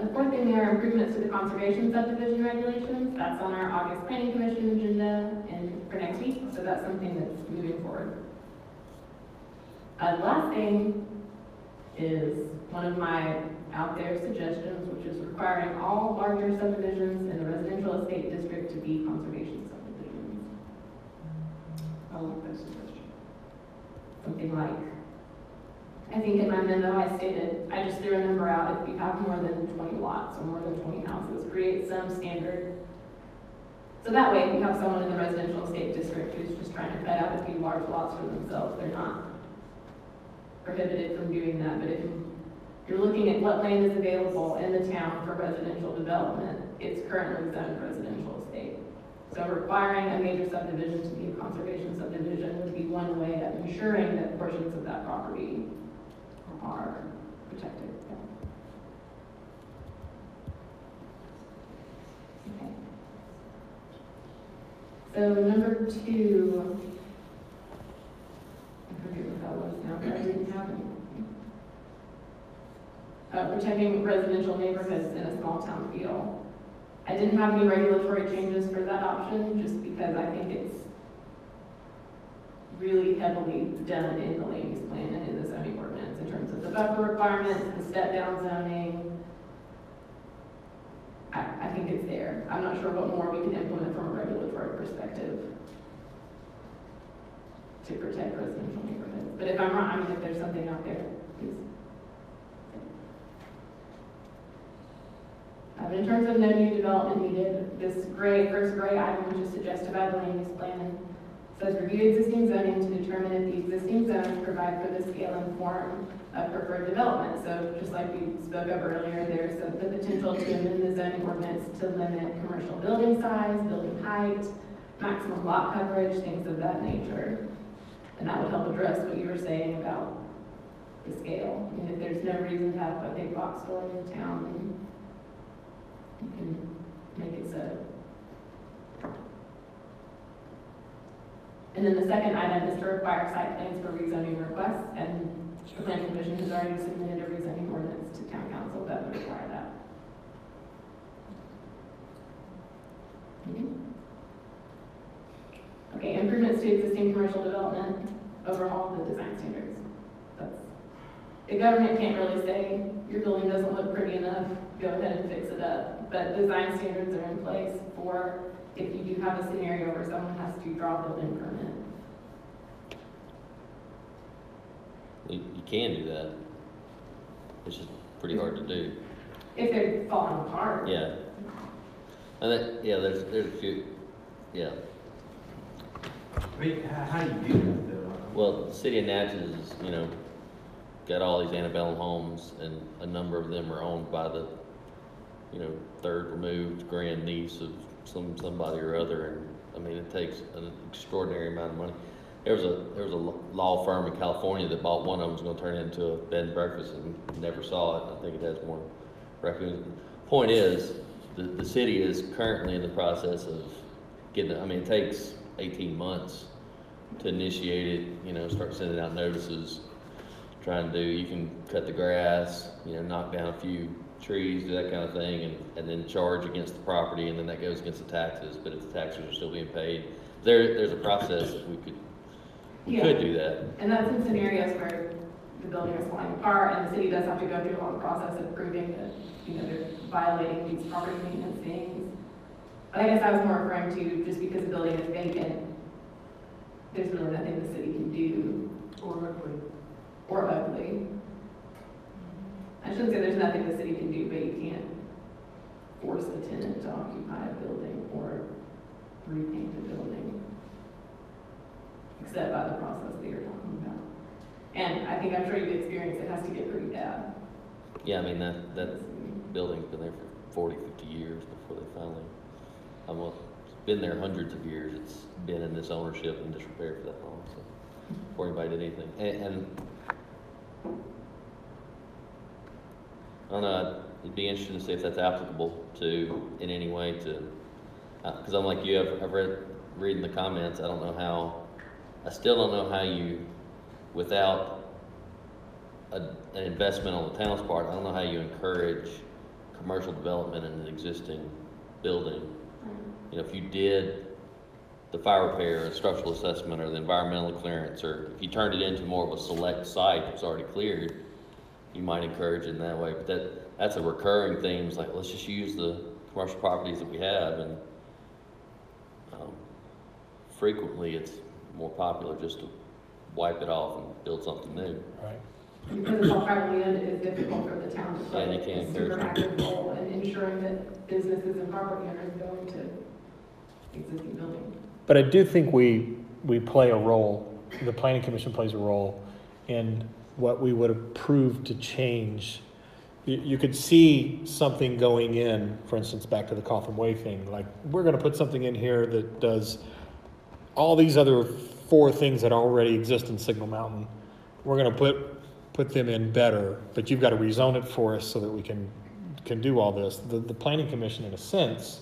A: The fourth thing there are improvements to the conservation subdivision regulations. That's on our August planning commission agenda and for next week, so that's something that's moving forward. The last thing is one of my out there suggestions, which is requiring all larger subdivisions in the residential estate district to be conservation subdivisions.
G: I like that suggestion.
A: Something like, I think in my memo I stated, I just threw a number out, if you have more than 20 lots or more than 20 houses, create some standard. So that way, if you have someone in the residential estate district who's just trying to cut out a few large lots for themselves, they're not prohibited from doing that. But if you're looking at what land is available in the town for residential development, it's currently zoned residential estate. So requiring a major subdivision to be a conservation subdivision would be one way of ensuring that portions of that property are protected. Okay. So number 2, I forget what that was now, but I didn't have any. Protecting residential neighborhoods in a small town feel. I didn't have any regulatory changes for that option, just because I think it's really heavily done in the land use plan and in the zoning ordinance in terms of the buffer requirements, the step down zoning. I think it's there. I'm not sure what more we can implement from a regulatory perspective to protect residential neighborhoods. But if I'm wrong, I mean, if there's something out there, please. In terms of no new development needed, this first gray item, which is suggested by the land use plan, says review existing zoning to determine if the existing zones provide for the scale and form of preferred development. So just like we spoke of earlier, there's the potential to amend the zoning ordinance to limit commercial building size, building height, maximum lot coverage, things of that nature. And that would help address what you were saying about the scale. I mean, if there's no reason to have a big box store in the town, then you can make it so. And then the second item is to require site plans for rezoning requests, and the planning commission has already submitted a rezoning ordinance to town council that would require that. Okay, improvements to existing commercial development, overhaul the design standards. The government can't really say, your building doesn't look pretty enough, go ahead and fix it up. But design standards are in place for if you do have a scenario where someone has to draw a building permit.
E: You can do that. It's just pretty hard to do.
A: If they're falling apart.
E: Yeah. And that, yeah, there's a few, yeah.
F: I mean, how do you do that though?
E: Well, the city of Natchez is, got all these antebellum homes, and a number of them are owned by the, third removed grandniece of somebody or other, and I mean, it takes an extraordinary amount of money. There was a law firm in California that bought one of them, was gonna turn it into a bed and breakfast, and never saw it. I think it has more raccoons. Point is, the city is currently in the process of getting it. I mean, it takes 18 months to initiate it, start sending out notices, trying to you can cut the grass, knock down a few trees, do that kind of thing, and then charge against the property, and then that goes against the taxes. But if the taxes are still being paid, there's a process that we could do that.
A: And that's in scenarios where the building is falling apart, and the city does have to go through a long process of proving that they're violating these property maintenance things. But I guess I was more referring to just because the building is vacant, there's really nothing the city can do. Or ugly. I shouldn't say there's nothing the city can do, but you can't force a tenant to occupy a building or repaint the building, except by the process that you're talking about. And I think I'm sure you've experienced it has to get pretty bad.
E: Yeah, I mean, that building's been there for 40, 50 years before they finally, it's been there hundreds of years. It's been in this ownership and disrepair for that long, so before anybody did anything. And I don't know, it'd be interesting to see if that's applicable to, in any way to, because I'm like you, I've reading the comments, I still don't know how you, without an investment on the town's part, I don't know how you encourage commercial development in an existing building. You know, if you did the fire repair, or structural assessment, or the environmental clearance, or if you turned it into more of a select site that's already cleared, you might encourage it in that way. But that's a recurring theme. It's like, let's just use the commercial properties that we have, and frequently it's more popular just to wipe it off and build something new.
B: Right.
A: Because it's all privately owned, it is difficult for the town to
E: Yeah,
A: play
E: you can't
A: a super
E: encourage
A: active role in ensuring that businesses and property owners go into existing buildings.
B: But I do think we play a role, the planning commission plays a role in what we would approve to change. You could see something going in, for instance, back to the Coffin Way thing, like, we're gonna put something in here that does all these other 4 things that already exist in Signal Mountain. We're gonna put them in better, but you've got to rezone it for us so that we can do all this. The planning commission, in a sense,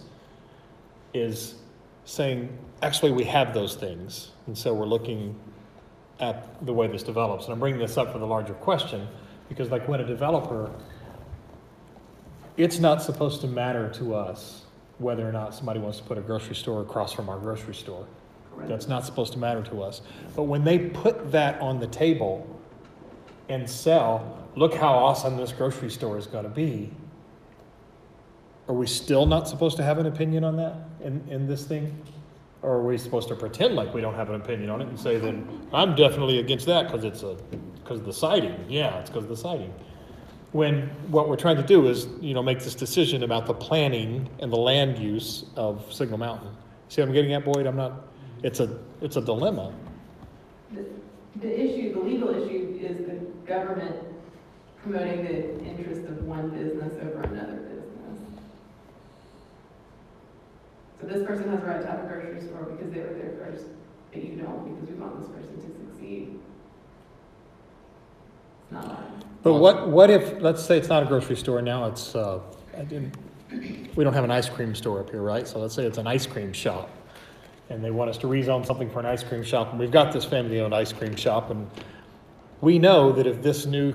B: is saying, actually, we have those things, and so we're looking at the way this develops. And I'm bringing this up for the larger question, because like when a developer, it's not supposed to matter to us whether or not somebody wants to put a grocery store across from our grocery store.
G: Correct.
B: That's not supposed to matter to us. But when they put that on the table and sell, look how awesome this grocery store is gonna be, are we still not supposed to have an opinion on that in this thing? Or are we supposed to pretend like we don't have an opinion on it and say, then, I'm definitely against that because of the siding. Yeah, it's because of the siding. When what we're trying to do is, make this decision about the planning and the land use of Signal Mountain. See what I'm getting at, Boyd? It's a dilemma.
A: The issue, the legal issue, is the government promoting the interest of one business over another business. So this person has a right to have a grocery store because they were there first, but you don't because we want this person to succeed. It's not mine.
B: But what if, let's say it's not a grocery store, now it's, we don't have an ice cream store up here, right? So let's say it's an ice cream shop, and they want us to rezone something for an ice cream shop, and we've got this family-owned ice cream shop, and we know that if this new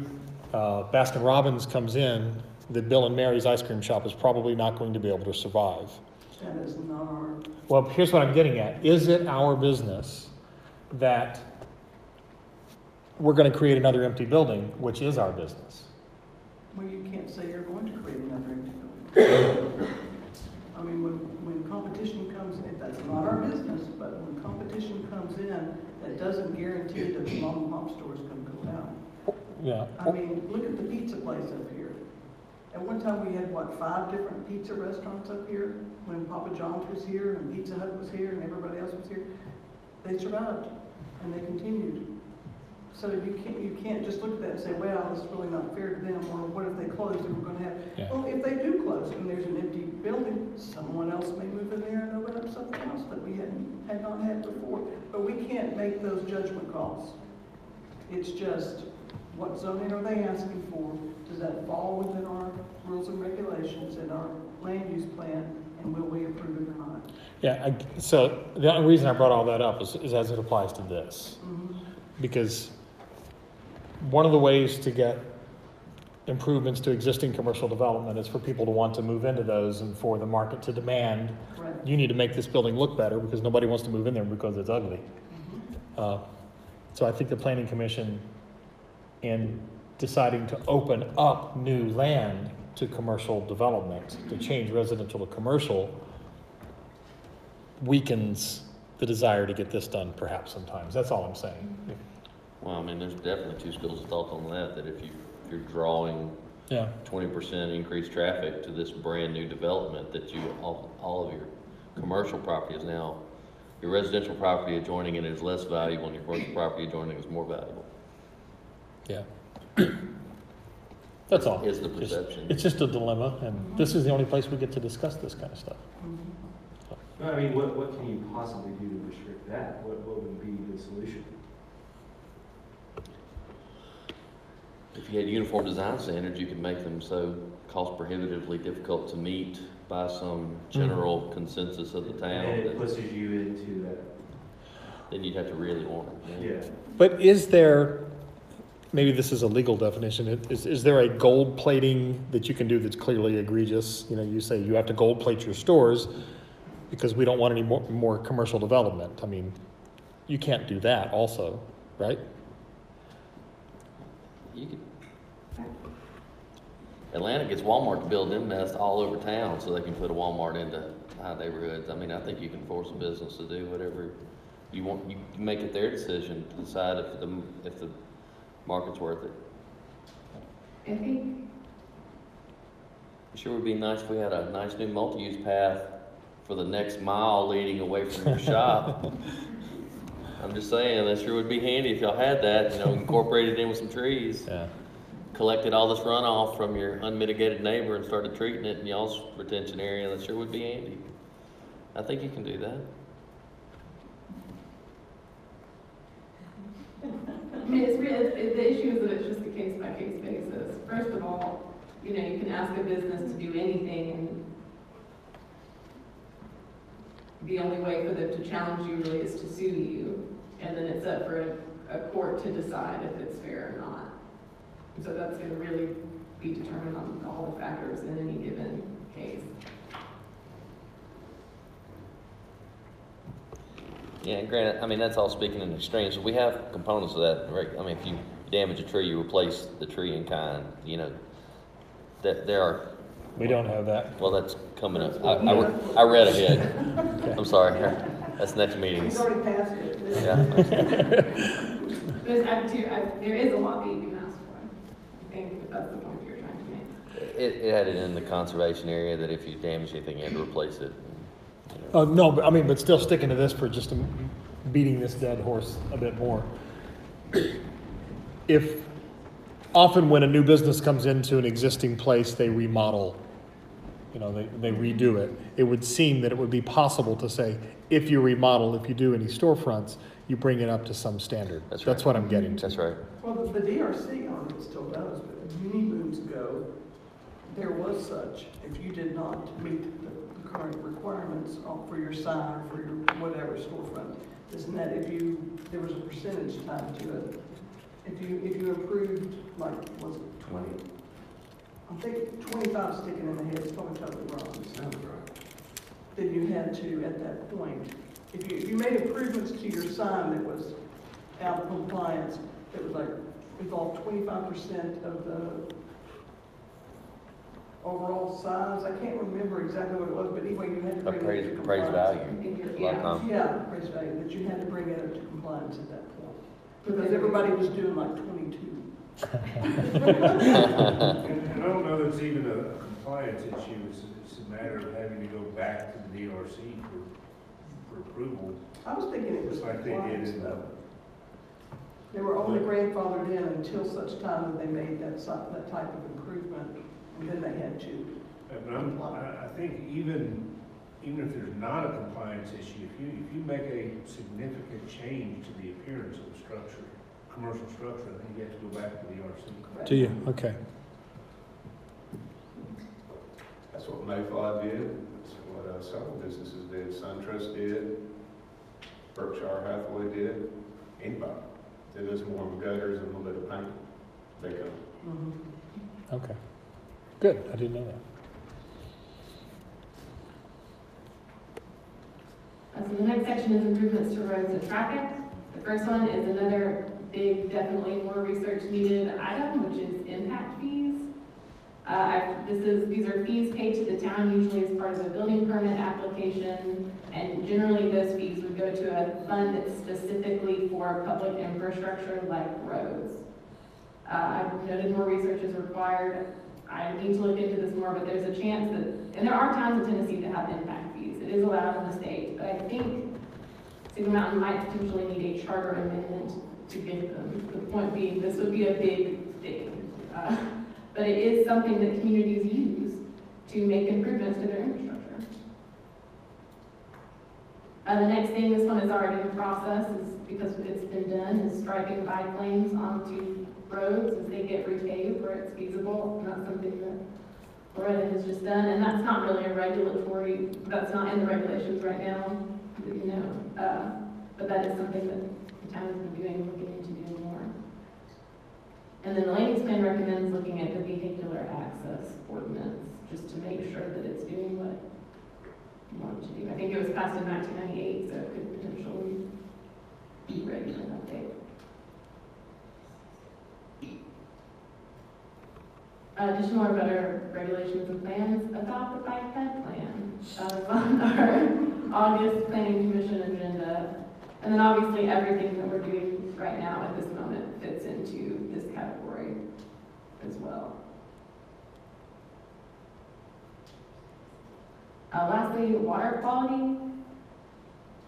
B: Baskin Robbins comes in, that Bill and Mary's ice cream shop is probably not going to be able to survive.
G: That is not our,
B: Well, here's what I'm getting at. Is it our business that we're going to create another empty building, which is our business?
G: well, you can't say you're going to create another empty building. I mean, when competition comes in, that's not our business, but when competition comes in, that doesn't guarantee that the mom and pop store is gonna go down.
B: Yeah.
G: I mean, look at the pizza place up here. At one time, we had, 5 different pizza restaurants up here, when Papa John's was here, and Pizza Hut was here, and everybody else was here. They survived, and they continued. So you can't just look at that and say, well, this is really not fair to them, or what if they close and we're gonna have,
B: Yeah.
G: well, if they do close and there's an empty building, someone else may move in there and open up something else that we had not had before. But we can't make those judgment calls. It's just, what zoning are they asking for? Does that fall within our rules and regulations and our land use plan, and will we approve it or not?
B: Yeah, so the only reason I brought all that up is as it applies to this.
G: Mhm.
B: Because one of the ways to get improvements to existing commercial development is for people to want to move into those and for the market to demand,
G: Correct.
B: you need to make this building look better because nobody wants to move in there because it's ugly. So I think the Planning Commission, in deciding to open up new land to commercial development, to change residential to commercial, weakens the desire to get this done perhaps sometimes. That's all I'm saying.
E: Well, I mean, there's definitely 2 schools of thought on that if you're drawing
B: Yeah.
E: 20% increased traffic to this brand new development, that all of your commercial property is now, your residential property adjoining it is less valuable and your commercial property adjoining it is more valuable.
B: Yeah. That's all.
E: Is the perception.
B: It's just a dilemma, and this is the only place we get to discuss this kind of stuff.
G: Mhm.
F: I mean, what can you possibly do to restrict that? What would be the solution?
E: If you had uniform design standards, you could make them so cost prohibitively difficult to meet by some general consensus of the town.
F: And it
E: that
F: pushes you into that.
E: Then you'd have to really want it.
F: Yeah.
B: But is there maybe this is a legal definition, is there a gold plating that you can do that's clearly egregious? You know, you say you have to gold plate your stores because we don't want any more commercial development. I mean, you can't do that also, right?
E: You could. Atlanta gets Walmart to build them nests all over town so they can put a Walmart into high neighborhoods. I mean, I think you can force a business to do whatever you want. You can make it their decision to decide if the market's worth it.
A: I think,
E: It sure would be nice if we had a nice new multi-use path for the next mile leading away from your shop. I'm just saying, that sure would be handy if y'all had that, you know, incorporated in with some trees.
B: Yeah.
E: Collected all this runoff from your unmitigated neighbor and started treating it in y'all's retention area. That sure would be handy. I think you can do that.
A: I mean, the issue is that it's just a case-by-case basis. First of all, you know, you can ask a business to do anything, and the only way for them to challenge you really is to sue you, and then it's up for a court to decide if it's fair or not. So that's going to really be determined on all the factors in any given case.
E: Yeah, and granted, I mean, that's all speaking in extremes. We have components of that, right? I mean, if you damage a tree, you replace the tree in kind, you know, that there are.
B: We don't have that.
E: Well, that's coming up. I read ahead. I'm sorry. That's next meeting.
G: He's already passed it.
E: Yeah.
A: There is a lot that you can ask for. I think that's the point you're trying to make.
E: It had it in the conservation area that if you damage anything, you had to replace it. You know.
B: No, but I mean, but still sticking to this for just beating this dead horse a bit more. If often when a new business comes into an existing place, they remodel, you know, they redo it. It would seem that it would be possible to say, if you remodel, if you do any storefronts, you bring it up to some standard.
E: That's
B: That's
E: right.
B: what I'm getting to.
E: That's right.
G: Well, the DRC on it still does, but many moons ago, there was such, if you did not meet the current requirements for your sign or for your whatever storefront, isn't that there was a percentage tied to it? If you improved, like, was it 20? I think 25 sticking in the head is probably totally wrong.
J: Sounds right.
G: Then you had to, at that point, if you made improvements to your sign that was out of compliance, that was like, involved 25% of the overall size. I can't remember exactly what it was, but anyway, you had to bring it to
E: Appraised
G: compliance.
E: value.
G: Yeah, appraised value, but you had to bring it up to compliance at that point. Because everybody was doing like 22.
D: And I don't know that it's even a compliance issue, it's a matter of having to go back to the DRC for approval.
G: I was thinking it was
D: Just like they did
G: compliance
D: in
G: though. They were only grandfathered in until such time that they made that type of improvement, and then they had to.
D: But I think even if there's not a compliance issue, if you make a significant change to the appearance of the structure, commercial structure, I think you have to go back to the DRC.
B: Do you? Okay.
J: That's what Mayfly did, that's what several businesses did, SunTrust did, Berkshire Hathaway did, anybody. That does more of gutters and a little bit of paint, they come.
G: Mm-hmm.
B: Okay. Good. I didn't know that.
A: So the next section is improvements to roads and traffic. The first one is another big, definitely more research needed item, which is impact fees. These are fees paid to the town, usually as part of a building permit application, and generally those fees would go to a fund that's specifically for public infrastructure like roads. I've noted more research is required. I need to look into this more, but there's a chance that, and there are towns in Tennessee that have impact fees. It is allowed in the state, but I think Single Mountain might potentially need a charter amendment to get them. The point being, this would be a big thing. But it is something that communities use to make improvements to their infrastructure. The next thing, this one is already in process, is because it's been done, is striping bike lanes onto roads as they get repaved where it's feasible. Not something that Loretta has just done, and that's not really a regulatory, that's not in the regulations right now, you know. But that is something that the town has been doing, looking into doing more. And then the land use plan recommends looking at the vehicular access ordinance, just to make sure that it's doing what you want it to do. I think it was passed in 1998, so it could potentially be ready for an update. Additional or better regulations and plans, adopt the bike ped plan. That was on our August planning commission agenda. And then obviously everything that we're doing right now at this moment fits into this category as well. Lastly, water quality.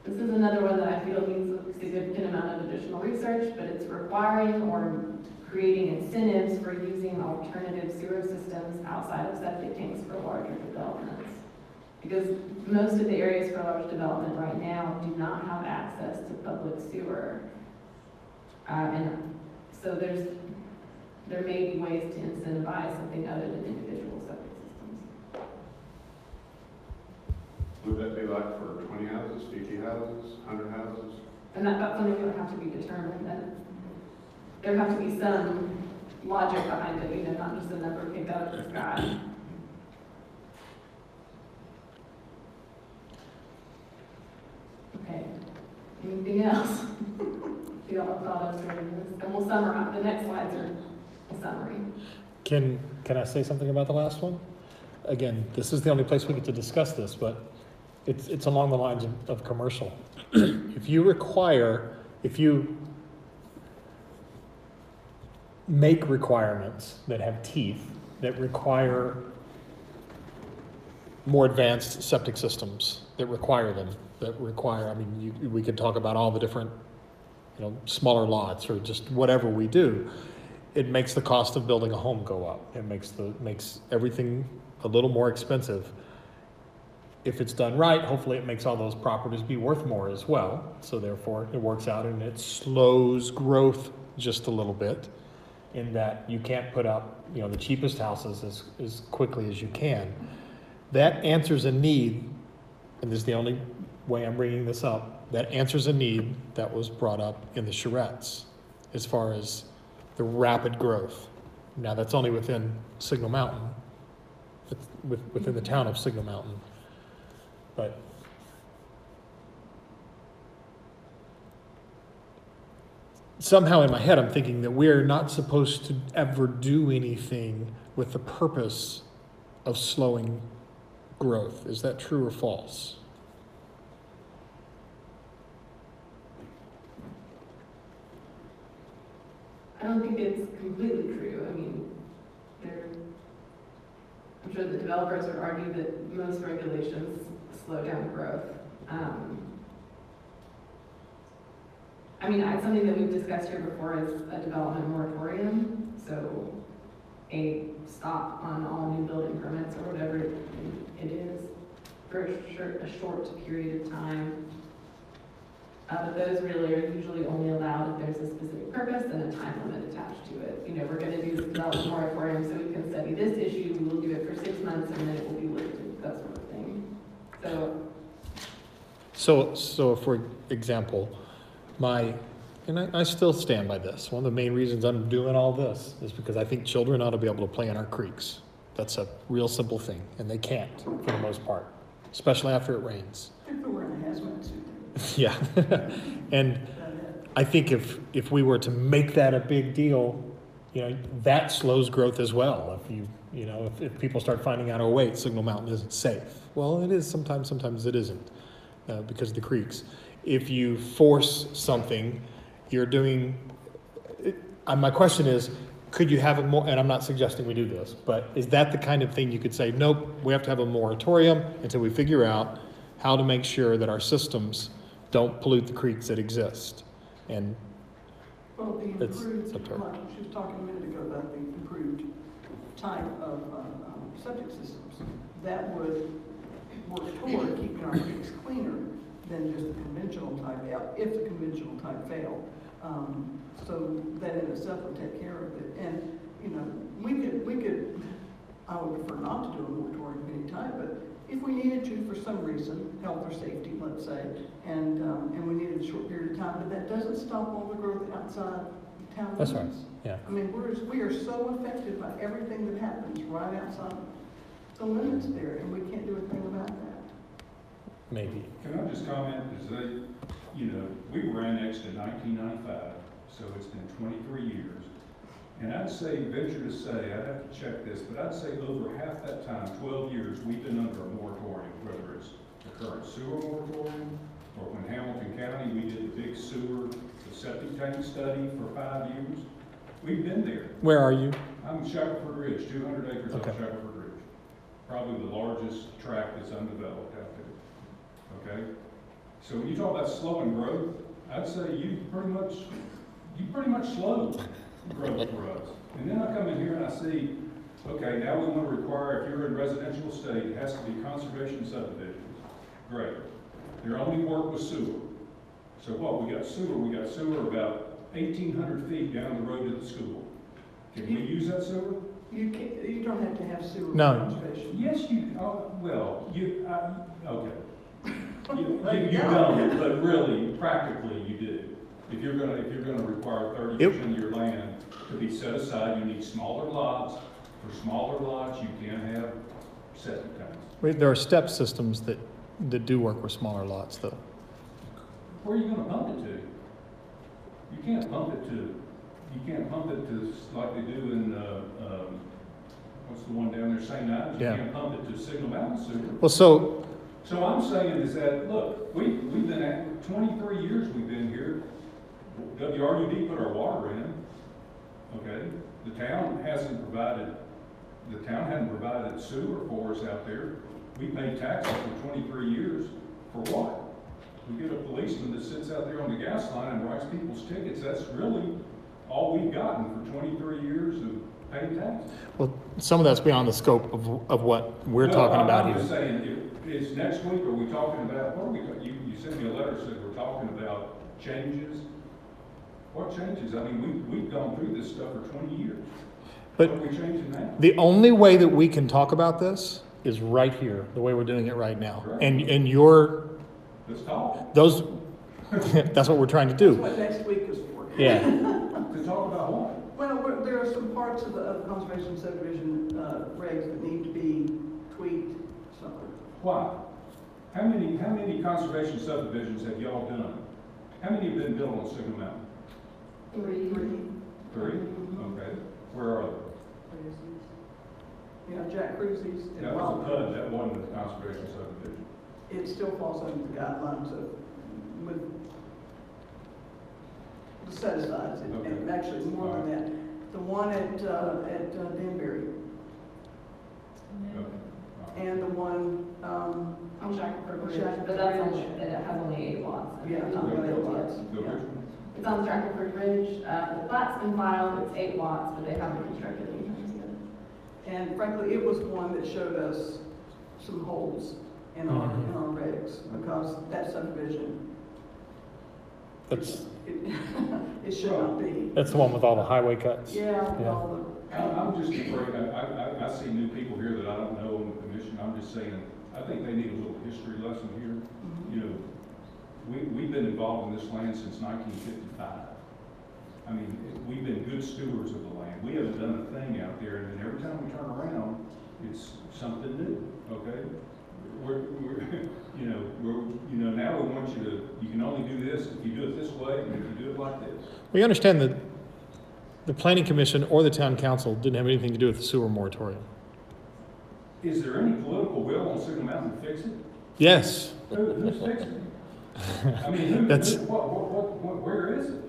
A: This is another one that I feel needs a significant amount of additional research, but it's requiring or creating incentives for using alternative sewer systems outside of septic tanks for larger developments. Because most of the areas for large development right now do not have access to public sewer. And so there may be ways to incentivize something other than individual septic systems.
J: Would that be like for 20 houses, 50 houses, 100 houses?
A: And that's something that would have to be determined. That there would have to be some logic behind it, you know, not just a number picked out of the sky. Okay, anything else? You all thought I was reading this, and we'll summarize, the next slides are a summary.
B: Can I say something about the last one? Again, this is the only place we get to discuss this, but it's along the lines of commercial. If you make requirements that have teeth, that require more advanced septic systems, that require them, we could talk about all the different, smaller lots or just whatever we do. It makes the cost of building a home go up. It makes everything a little more expensive. If it's done right, hopefully it makes all those properties be worth more as well. So therefore it works out and it slows growth just a little bit, in that you can't put up, the cheapest houses as quickly as you can. That answers a need, and this is the only way I'm bringing this up, that answers a need that was brought up in the charrettes as far as the rapid growth. Now that's only within Signal Mountain, within the town of Signal Mountain. But somehow in my head I'm thinking that we're not supposed to ever do anything with the purpose of slowing growth. Is that true or false?
A: I don't think it's completely true. I mean, I'm sure the developers would argue that most regulations slow down growth. It's something that we've discussed here before is a development moratorium. So a stop on all new building permits or whatever it is for a short period of time. But those really are usually only allowed if there's a specific purpose and a time limit attached to it. We're going to do this development moratorium so we can study this issue, we will do it for 6 months, and then it will be lifted, that sort of thing.
B: So for example, I still stand by this. One of the main reasons I'm doing all this is because I think children ought to be able to play in our creeks. That's a real simple thing, and they can't for the most part, especially after it rains.
G: If they're wearing a hazmat suit.
B: Yeah, and I think if we were to make that a big deal, that slows growth as well. If people start finding out, oh wait, Signal Mountain isn't safe. Well, it is sometimes it isn't because of the creeks. If you force something, you're doing. My question is, could you have a more? And I'm not suggesting we do this, but is that the kind of thing you could say? Nope, we have to have a moratorium until we figure out how to make sure that our systems don't pollute the creeks that exist. And
G: Well, the
B: That's
G: improved,
B: up to her.
G: like she was talking a minute ago about the improved type of septic systems, that would work toward keeping our creeks cleaner than just the conventional type, if the conventional type failed. So that in itself would take care of it. And, we could, I would prefer not to do a moratorium of any type, but if we needed to for some reason, health or safety, let's say, and we needed a short period of time, but that doesn't stop all the growth outside town limits.
B: That's right. Yeah.
G: I mean, we are so affected by everything that happens right outside the limits there, and we can't do a thing about that.
B: Maybe.
C: Can I just comment, is that, we were annexed in 1995, so it's been 23 years. And I'd say, venture to say, I'd have to check this, but I'd say over half that time, 12 years, we've been under a moratorium, whether it's the current sewer moratorium, or when Hamilton County, we did the big sewer, the septic tank study for 5 years. We've been there.
B: Where are you?
C: I'm Shackelford Ridge, 200 acres off
B: Okay.
C: Shackelford Ridge. Probably the largest tract that's undeveloped out there. Okay? So when you talk about slowing growth, I'd say you pretty much slowed growth for us. And then I come in here and I see, okay, now we want to require, if you're in residential estate, it has to be conservation subdivisions. Great. Their only work was sewer. So what, we got sewer about 1,800 feet down the road to the school. Can we use that sewer?
G: You don't have to have sewer
B: No.
G: conservation.
C: Yes, okay. You don't, but really, practically, you do. If you're gonna require 30% of your land to be set aside, you need smaller lots. For smaller lots, you can have septic tanks.
B: There are step systems that do work with smaller lots, though.
C: Where are you gonna pump it to? You can't pump it to like they do in, what's the one down there, St. Ives? You
B: Yeah.
C: can't pump it to Signal Mountain Sewer.
B: Well, so,
C: So I'm saying is that, look, we've been at, 23 years we've been here. WRUD put our water in, okay? The town hadn't provided sewer for us out there. We paid taxes for 23 years for what? We get a policeman that sits out there on the gas line and writes people's tickets. That's really all we've gotten for 23 years of paying taxes.
B: well, some of that's beyond the scope of what we're
C: No,
B: talking about
C: I'm just
B: here.
C: saying, is next week, are we talking about, you sent me a letter, said we're talking about changes. What changes? I mean, we've gone through this stuff for 20 years.
B: But
C: What are we changing now?
B: the only way that we can talk about this is right here, the way we're doing it right now.
C: Right.
B: And
C: Let's talk.
B: those, that's what we're trying to
G: That's
B: do.
G: what next week is for.
B: Yeah.
C: To talk about what?
G: Well, there are some parts of the conservation subdivision regs that need to be tweaked, something.
C: Why? How many conservation subdivisions have y'all done? How many have been built on Signal Mountain?
G: 3.
C: 3? Okay. Where are they?
G: You know, Jack Cruzy's. and
C: That was a
G: Wildwood.
C: PUD, that wasn't a conservation subdivision.
G: It still falls under the guidelines of, with the set asides, and
C: Okay.
G: actually more than that. The one at Danbury,
C: Okay. All right.
G: and the one,
A: On Shackelford Ridge,
G: Shackelford
A: but that's
G: Ridge.
A: only, it has only 8 lots.
G: Yeah,
A: It's not
G: only
A: built
G: 8
A: yet.
G: lots.
C: The which one?
A: It's on Shackelford Ridge, the plat's been filed, it's 8 lots, but they haven't constructed anything yet.
G: and frankly, it was one that showed us some holes in our regs, because that subdivision,
B: That's,
G: it should not be.
B: that's the one with all the highway cuts.
G: Yeah, with
B: Yeah.
G: all the.
C: I'm just afraid, I see new people here that I don't know in the commission, I'm just saying, I think they need a little history lesson here.
G: Mhm.
C: You know, we've been involved in this land since 1955. I mean, we've been good stewards of the land. We haven't done a thing out there, and then every time we turn around, it's something new, okay? Now we want you can only do this if you do it this way, and if you do it like this.
B: We understand that the planning commission or the town council didn't have anything to do with the sewer moratorium.
C: Is there any political will on Signal Mountain to fix it?
B: Yes.
C: Who's fixing it? I mean, where is it?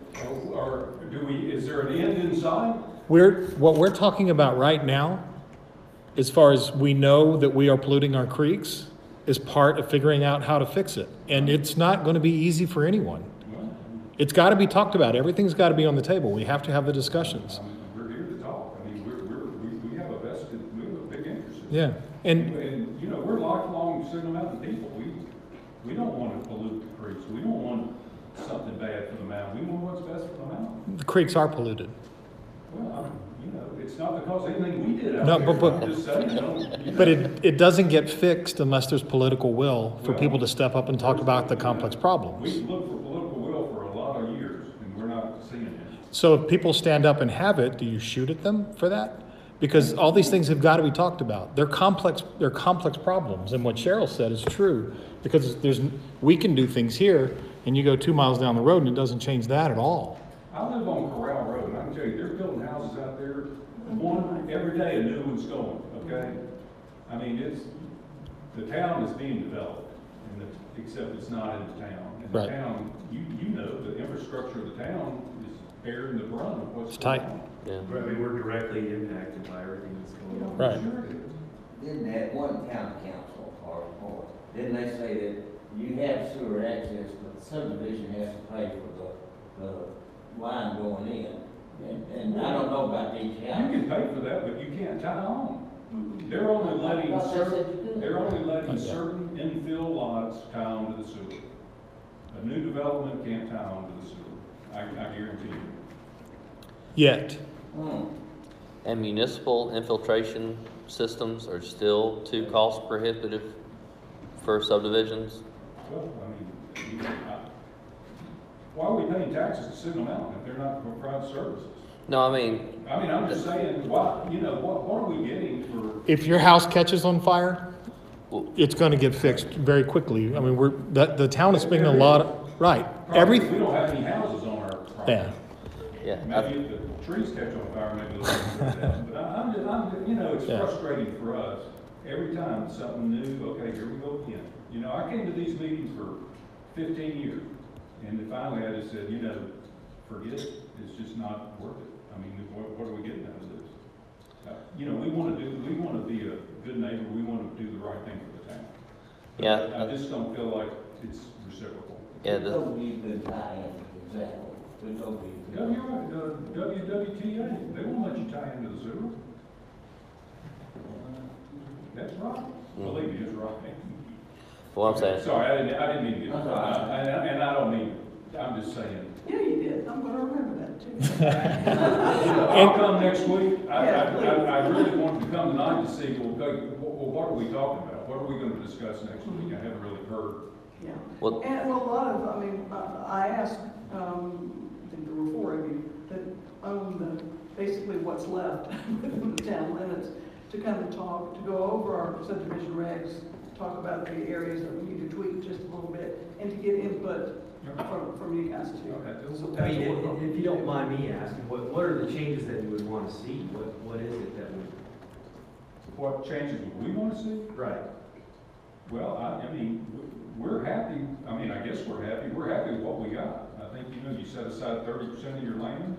C: Or is there an end in sight?
B: What we're talking about right now, as far as we know that we are polluting our creeks, is part of figuring out how to fix it. And it's not going to be easy for anyone.
C: Well,
B: It's got to be talked about. Everything's got to be on the table. We have to have the discussions.
C: I mean, we're here to talk. I mean, we have a big interest in it.
B: Yeah. And
C: We're lifelong Signal Mountain people. We don't want to pollute the creeks. We don't want something bad for the mountain. We want what's best for the mountain.
B: the creeks are polluted.
C: Well, it's not because anything we did out
B: No,
C: there.
B: but-
C: I'm just saying,
B: But it doesn't get fixed unless there's political will for people to step up and talk about the complex problems.
C: We've looked for political will for a lot of years, and we're not seeing it.
B: So if people stand up and have it, do you shoot at them for that? Because all these things have got to be talked about. They're complex problems, and what Cheryl said is true. Because we can do things here, and you go 2 miles down the road, and it doesn't change that at all.
C: I live on Corral Road, and I can tell you, they're building houses out there, one, every day a new one's going, okay? I mean, the town is being developed, except it's not in the town. And the
B: Right.
C: town, you know, the infrastructure of the town is bearing the brunt of what's
B: It's
C: going
B: tight.
C: on.
E: Yeah.
F: I mean, we're directly impacted by everything that's going on.
B: Right.
C: Sure it is.
H: Didn't that one town council, or didn't they say that you have sewer access, but the subdivision has to pay for the line going in? And I don't know about each
C: You
H: house.
C: can pay for that, but you can't tie on. They're only letting certain infill lots tie on to the sewer. A new development can't tie on to the sewer. I guarantee you.
B: Yet.
E: And municipal infiltration systems are still too cost prohibitive for subdivisions?
C: Well, I mean, why are we paying taxes to send them out if they're not providing services?
E: No, I mean,
C: I'm just saying, what are we getting for?
B: If your house catches on fire,
E: Well-
B: it's going to get fixed very quickly. I mean, the town is spending a lot of, right,
C: We don't have any houses on our property.
B: yeah.
E: yeah,
C: Maybe if the trees catch on fire, maybe they'll do that. But it's
B: Yeah.
C: frustrating for us. Every time something new, okay, here we go again. I came to these meetings for 15 years. And then finally I just said, forget it. It's just not worth it. I mean, what are we getting out of this? We want to be a good neighbor. We want to do the right thing for the town. But
E: Yeah.
C: I just don't feel like it's reciprocal.
E: yeah,
H: We told you could tie in, exactly. We told you.
C: WWTA, they won't let you tie into the sewer. That's right. Believe me, it's right.
E: what I'm saying.
C: Sorry, I didn't mean to get,
H: That's all right.
C: and I don't mean, I'm just saying.
G: Yeah, you did. I'm gonna remember that too.
C: I'll come next week.
G: Yeah, please.
C: I really wanted to come tonight to see, what are we talking about? What are we gonna discuss next week? I haven't really heard.
G: Yeah.
E: Well-
G: And a lot of, I asked, I think there were 4 of you that own basically what's left within the town limits to kind of to go over our subdivision regs, talk about the areas that we need to tweak just a little bit, and to get input from you guys too. So
F: I mean,
G: that's what we're
F: if you don't mind me asking, what are the changes that you would want to see? What is it that would?
C: What changes would we wanna see?
F: Right.
C: Well, I mean, we're happy, I guess we're happy with what we got. I think, you set aside 30% of your land.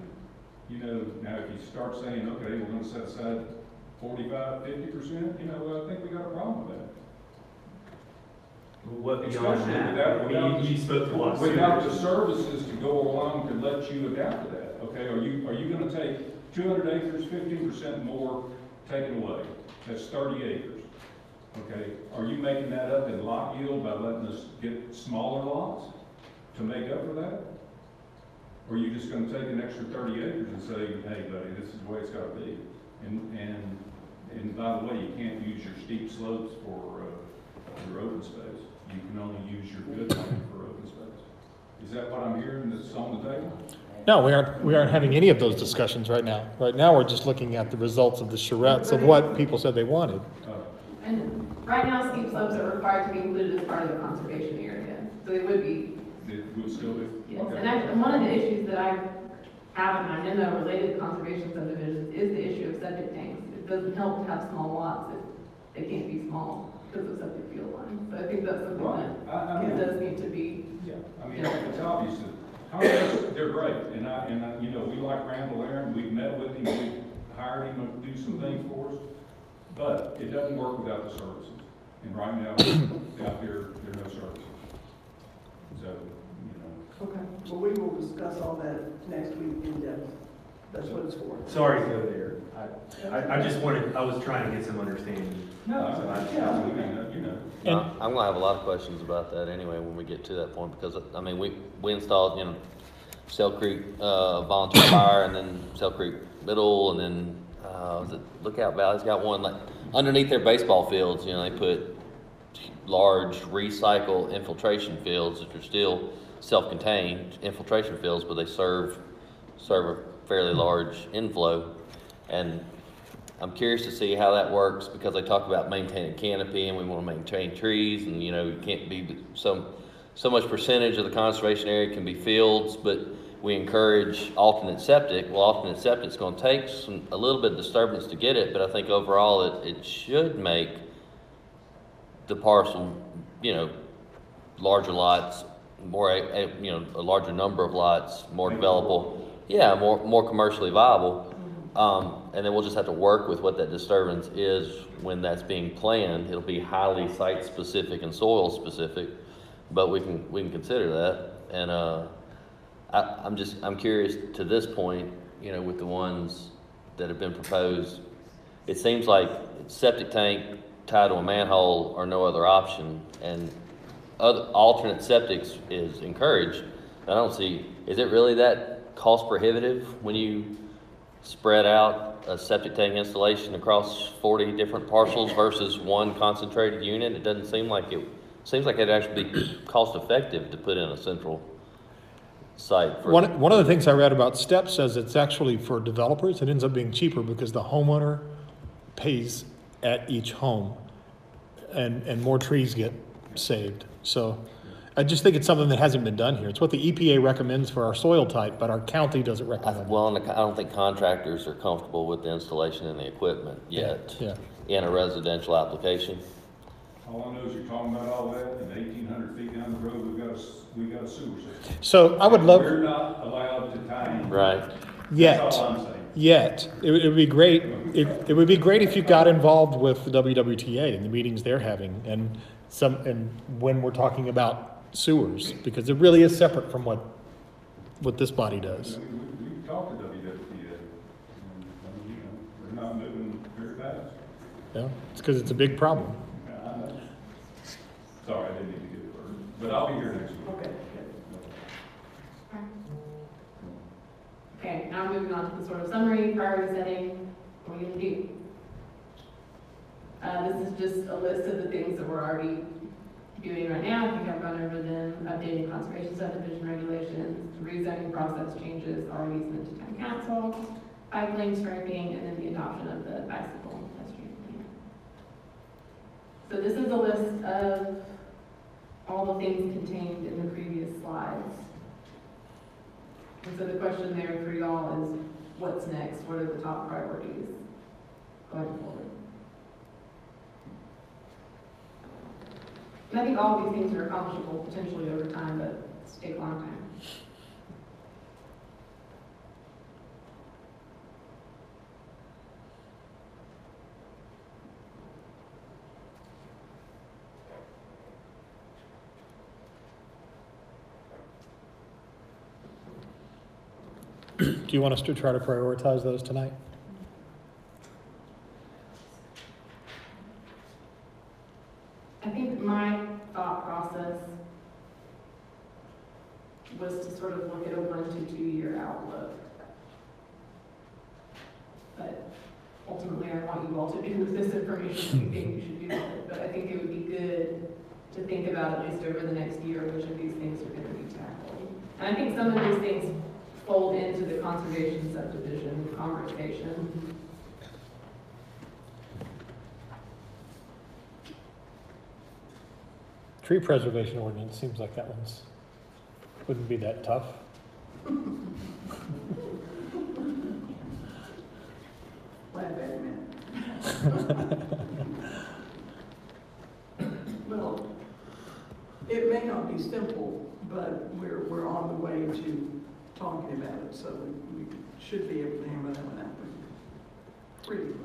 C: Now if you start saying, okay, we're gonna set aside 45, 50%, I think we got a problem with that.
F: What beyond
C: Especially
F: that?
C: without-
F: You spoke to a lot of
C: Without the
F: senators.
C: services to go along to let you adapt to that, okay? Are you gonna take 200 acres, 15% more taken away? That's 30 acres, okay? Are you making that up in lot yield by letting us get smaller lots to make up for that? Or are you just gonna take an extra 30 acres and say, hey buddy, this is the way it's gotta be? And by the way, you can't use your steep slopes for your open space. You can only use your good land for open space. Is that what I'm hearing that's on the table?
B: No, we aren't having any of those discussions right now. Right now, we're just looking at the results of the charrettes of what people said they wanted.
A: And right now, steep slopes are required to be included as part of the conservation area. So they would be,
C: It would still be?
A: yes.
C: Okay.
A: And actually, one of the issues that I have in my memo related to conservation subdivisions is the issue of septic tanks. It doesn't help to have small lots if they can't be small because of septic field lines. So I think that's something
C: Right. I mean,
A: that does need to be,
C: yeah, it's obvious that Congress, they're great, and we like Randall Aaron, we've met with him, we hired him to do some things for us, but it doesn't work without the services. And right now, out there are no services. So,
G: Okay, well, we will discuss all that next week in depth. That's what it's for.
F: Sorry to go there. I just wanted, I was trying to get some understanding.
C: no,
F: So
E: I'm gonna have a lot of questions about that anyway when we get to that point, because, we installed, Cell Creek, volunteer fire, and then Cell Creek Middle, and then, was it Lookout Valley's got one, like, underneath their baseball fields, they put large recycle infiltration fields, which are still self-contained infiltration fields, but they serve serve a fairly large inflow. And I'm curious to see how that works, because they talk about maintaining canopy, and we want to maintain trees, and, you know, it can't be so much percentage of the conservation area can be fields, but we encourage alternate septic. Well, alternate septic's going to take a little bit of disturbance to get it, but I think overall it should make the parcel, you know, larger lots, more, you know, a larger number of lots, more developable. Yeah, more commercially viable. And then we'll just have to work with what that disturbance is when that's being planned. It'll be highly site specific and soil specific, but we can consider that. And I'm curious to this point, you know, with the ones that have been proposed, it seems like septic tank tied to a manhole or no other option, and other alternate septics is encouraged. I don't see, is it really that cost prohibitive when you spread out a septic tank installation across 40 different parcels versus one concentrated unit? It doesn't seem like it. Seems like it'd actually be cost effective to put in a central site. For
B: One of the things I read about STEP says it's actually for developers. It ends up being cheaper because the homeowner pays at each home, and more trees get saved. So I just think it's something that hasn't been done here. It's what the EPA recommends for our soil type, but our county doesn't recommend.
E: Well, and I don't think contractors are comfortable with the installation and the equipment yet.
B: Yeah.
E: In a residential application.
C: All I know is you're talking about all that, and 1,800 feet down the road, we've got a sewer system.
B: So I would love.
C: We're not allowed to tie in.
E: Right.
B: Yet.
C: That's all I'm saying.
B: Yet, it would be great. It would be great if you got involved with the WWTA and the meetings they're having, and when we're talking about sewers, because it really is separate from what this body does.
C: We've talked to WWTA, and, you know, they're not moving very fast.
B: Yeah, it's because it's a big problem.
C: I know. Sorry, I didn't mean to get it first, but I'll be here next week.
G: Okay.
A: Okay, now moving on to the sort of summary, priority setting, what are we gonna do? This is just a list of the things that we're already doing right now. I think I've gone over them: updating conservation subdivision regulations, rezoning process changes, already sent to town council, bike lane striping, and then the adoption of the bicycle and pedestrian plan. So this is a list of all the things contained in the previous slides. And so the question there for y'all is, what's next? What are the top priorities going forward? And I think all of these things are accomplishable potentially over time, but it's take a long time.
B: Do you want us to try to prioritize those tonight?
A: I think my thought process was to sort of look at a 1 to 2 year outlook. But ultimately, I want you all to do with this information what you think you should do with it. But I think it would be good to think about, at least over the next year, which of these things are going to be tackled. And I think some of these things fold into the conservation subdivision conversation.
B: Tree preservation ordinance seems like that one's wouldn't be that tough.
G: Wait a minute. Well, it may not be simple, but we're on the way to talking about it, so we should be able to hammer that one out pretty quick.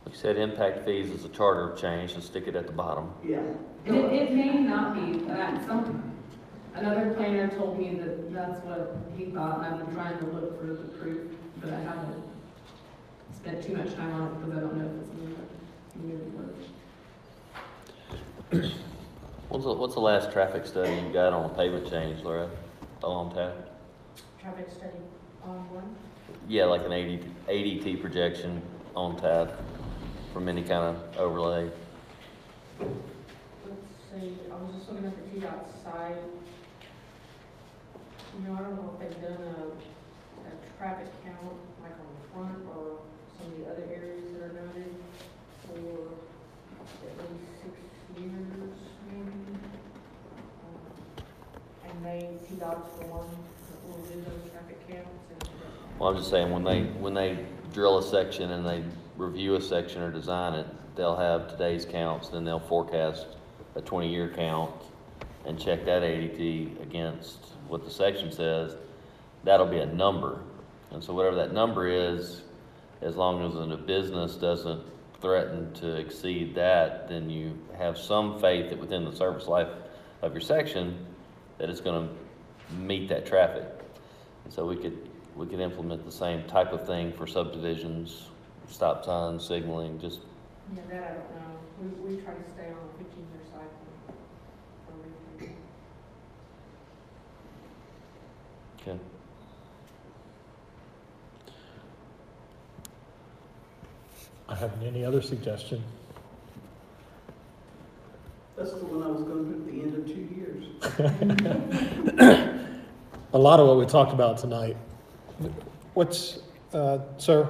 E: You said impact fees is a charter change, so stick it at the bottom.
G: Yeah.
A: And it may not be, another planner told me that that's what he thought, and I've been trying to look for the proof, but I haven't spent too much time on it because I don't know if it's going to really work.
E: What's the last traffic study you got on a pavement change, Laura? On tap?
K: Traffic study on one?
E: Yeah, like an ADT projection on tap from any kind of overlay.
K: Let's see, I was just looking at the TDOT site.
L: You know, I don't know if they've done a traffic count, like on the front or some of the other areas that are noted for at least 6 years, maybe. And they, TDOT's the one that will do those traffic counts. And
E: Well, I'm just saying, when they drill a section and they review a section or design it, they'll have today's counts, then they'll forecast a 20-year count and check that ADT against what the section says. That'll be a number. And so whatever that number is, as long as a business doesn't threaten to exceed that, then you have some faith that within the service life of your section, that it's gonna meet that traffic. And so we could implement the same type of thing for subdivisions, stop signs, signaling, just,
L: yeah, that I don't know. We try to stay on a 15-year cycle for review.
E: okay.
B: I have any other suggestion?
G: That's the one I was gonna do at the end of 2 years.
B: A lot of what we talked about tonight. What's, sir?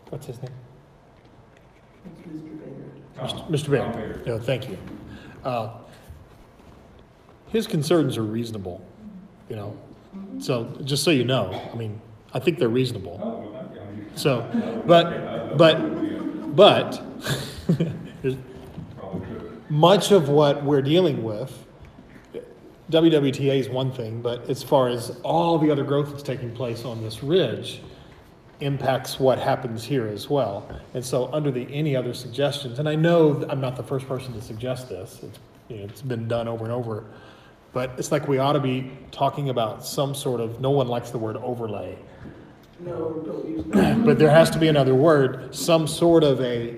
B: What's his name?
G: It's Mr. Baker.
B: Mr. Baird. No, thank you. His concerns are reasonable, you know. So just so you know, I mean, I think they're reasonable.
C: Oh, well, I mean.
B: So, but there's
C: Probably could.
B: much of what we're dealing with, WWTA is one thing, but as far as all the other growth that's taking place on this ridge impacts what happens here as well. And so under the any other suggestions, and I know I'm not the first person to suggest this, it's been done over and over, but it's like we ought to be talking about some sort of, no one likes the word overlay,
G: No, don't use that.
B: but there has to be another word, some sort of a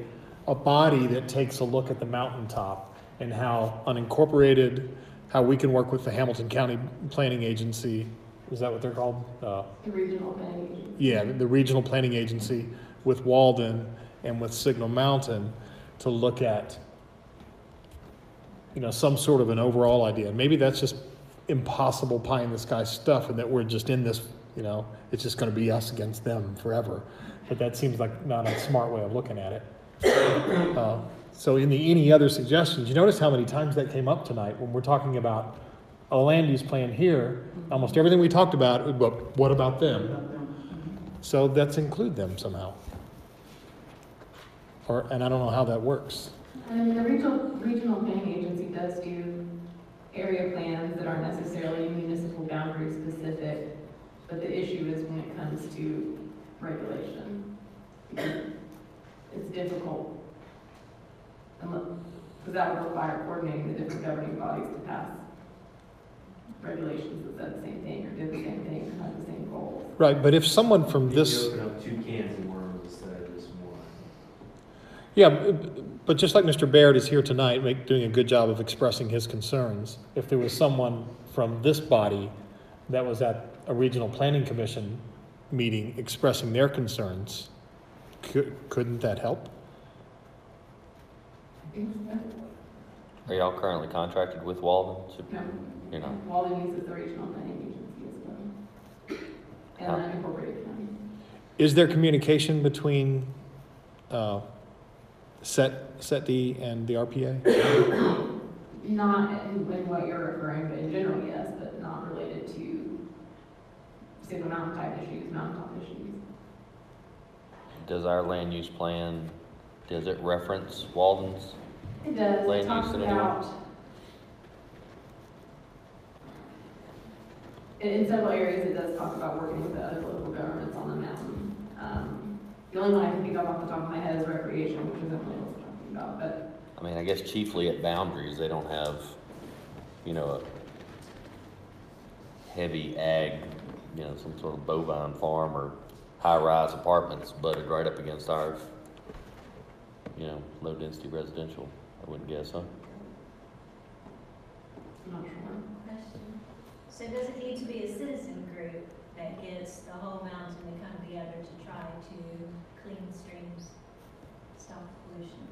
B: body that takes a look at the mountaintop and how unincorporated, how we can work with the Hamilton County Planning Agency. Is that what they're called?
A: The regional planning agency.
B: Yeah, the regional planning agency with Walden and with Signal Mountain to look at, some sort of an overall idea. Maybe that's just impossible pie in the sky stuff and that we're just in this, it's just gonna be us against them forever. But that seems like not a smart way of looking at it. So in the any other suggestions, you notice how many times that came up tonight when we're talking about a land use plan here, almost everything we talked about, but what about them? So let's include them somehow. And I don't know how that works.
A: And the regional planning agency does do area plans that aren't necessarily municipal boundary specific, but the issue is when it comes to regulation. It's difficult, because that would require coordinating the different governing bodies to pass regulations that said the same thing, or did the same thing, or had the same goals.
B: Right, but if someone from
F: You
B: this,
F: open up 2 cans of worms instead of just one.
B: yeah, but just like Mr. Baird is here tonight, doing a good job of expressing his concerns, if there was someone from this body that was at a regional planning commission meeting expressing their concerns, couldn't that help?
E: Are y'all currently contracted with Walden?
A: No.
E: You're not?
A: Walden uses the regional planning agency as well. And unincorporated county.
B: Is there communication between SETD and the RPA?
A: Not in what you're referring, but in general, yes, but not related to Signal Mountain type issues, mountaintop issues.
E: Does our land use plan, does it reference Walden's?
A: It does,
E: Land
A: it talks
E: use in any way?
A: about, in several areas, it does talk about working with the other local governments on the mountain. The only one I can think of off the top of my head is recreation, which isn't really what we're talking about, but
E: I mean, I guess chiefly at boundaries, they don't have, a heavy ag, some sort of bovine farm or high-rise apartments butted right up against ours. Low-density residential, I wouldn't guess, huh?
A: I'm not sure.
M: Question. So does it need to be a citizen group that gets the whole mountain to come together to try to clean streams, stop pollution?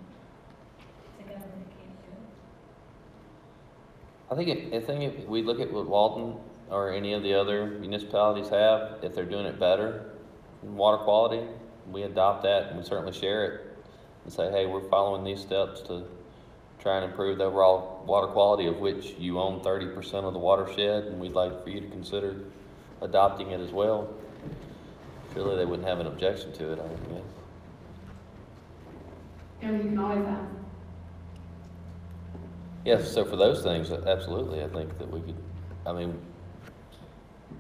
M: The government can't do it.
E: I think if we look at what Walden or any of the other municipalities have, if they're doing it better in water quality, we adopt that and we certainly share it and say, hey, we're following these steps to try and improve the overall water quality, of which you own 30% of the watershed, and we'd like for you to consider adopting it as well. Surely they wouldn't have an objection to it, I would guess.
A: And you can always ask.
E: Yes, so for those things, absolutely, I think that we could, I mean,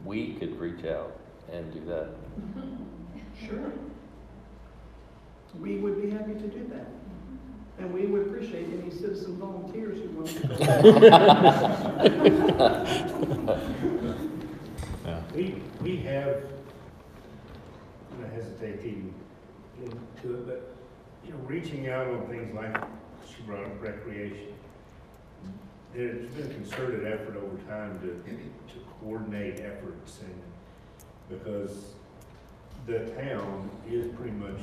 E: we could reach out and do that.
G: Sure. We would be happy to do that. And we would appreciate any citizen volunteers who want to go.
D: We have, and I hesitate to even get into it, but, you know, reaching out on things like she brought up recreation. There's been a concerted effort over time to coordinate efforts, and because the town is pretty much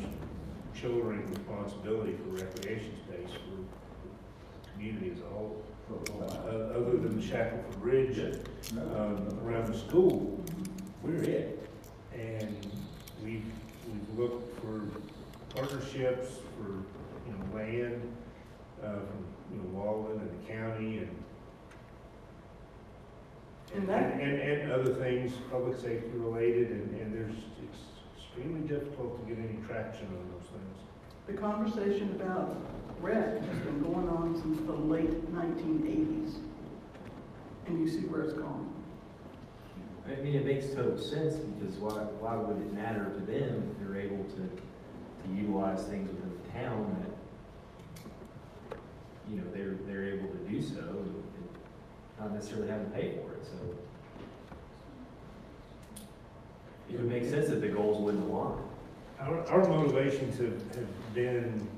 D: shouldering responsibility for recreation space for the community as a whole. Other than the Shackelford Bridge, around the school, we're it. And we've looked for partnerships for, you know, land, from, you know, Walden and the county and other things, public safety related, and it's extremely difficult to get any traction on those things.
G: The conversation about rec has been going on since the late 1980s. And you see where it's gone.
F: I mean, it makes total sense, because why would it matter to them if they're able to utilize things within the town that, you know, they're able to do so, and not necessarily having to pay for it, so. It would make sense that the goals wouldn't align.
D: Our motivations have been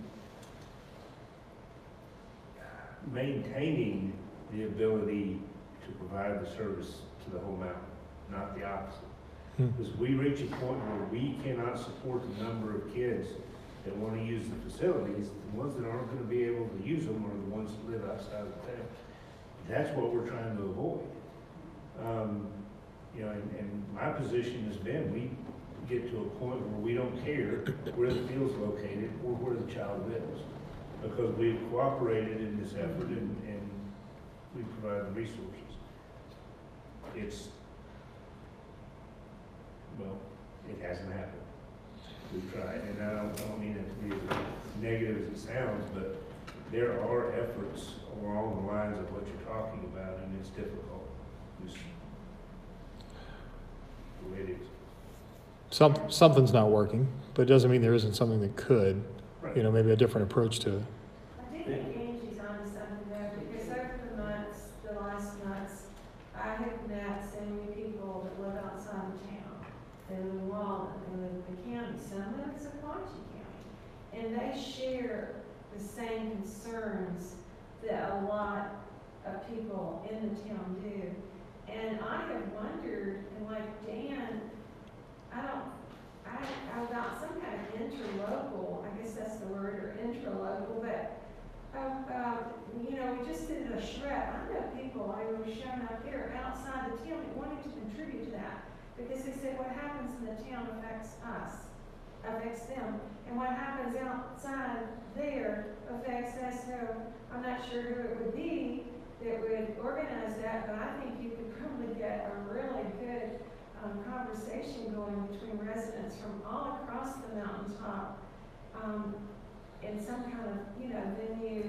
D: maintaining the ability to provide the service to the whole mountain, not the opposite. Because we reach a point where we cannot support the number of kids that want to use the facilities. The ones that aren't going to be able to use them are the ones that live outside of the town. That's what we're trying to avoid. You know, and my position has been, we get to a point where we don't care where the field's located or where the child lives, because we've cooperated in this effort and we provide the resources. Well, it hasn't happened. We've tried, and I don't mean it to be as negative as it sounds, but there are efforts along the lines of what you're talking about, and it's difficult. It's the way it is.
B: Something's not working, but it doesn't mean there isn't something that could,
D: Right.
B: you know, maybe a different approach to it.
I: I do think Angie's onto something there, because over the months, the last months, I have met so many people that live outside of town. They live in Walden, they live in the county, some live in Sequatchie County. And they share the same concerns that a lot of people in the town do. And I have wondered, and like Dan, I about some kind of interlocal, I guess that's the word, or intralocal, but, you know, we just did a shred. I know people who were showing up there outside the town that wanted to contribute to that, because they said what happens in the town affects us, affects them, and what happens outside there affects us. So I'm not sure who it would be that would organize that, but I think you could probably get a really good conversation going between residents from all across the mountaintop in some kind of, you know, venue.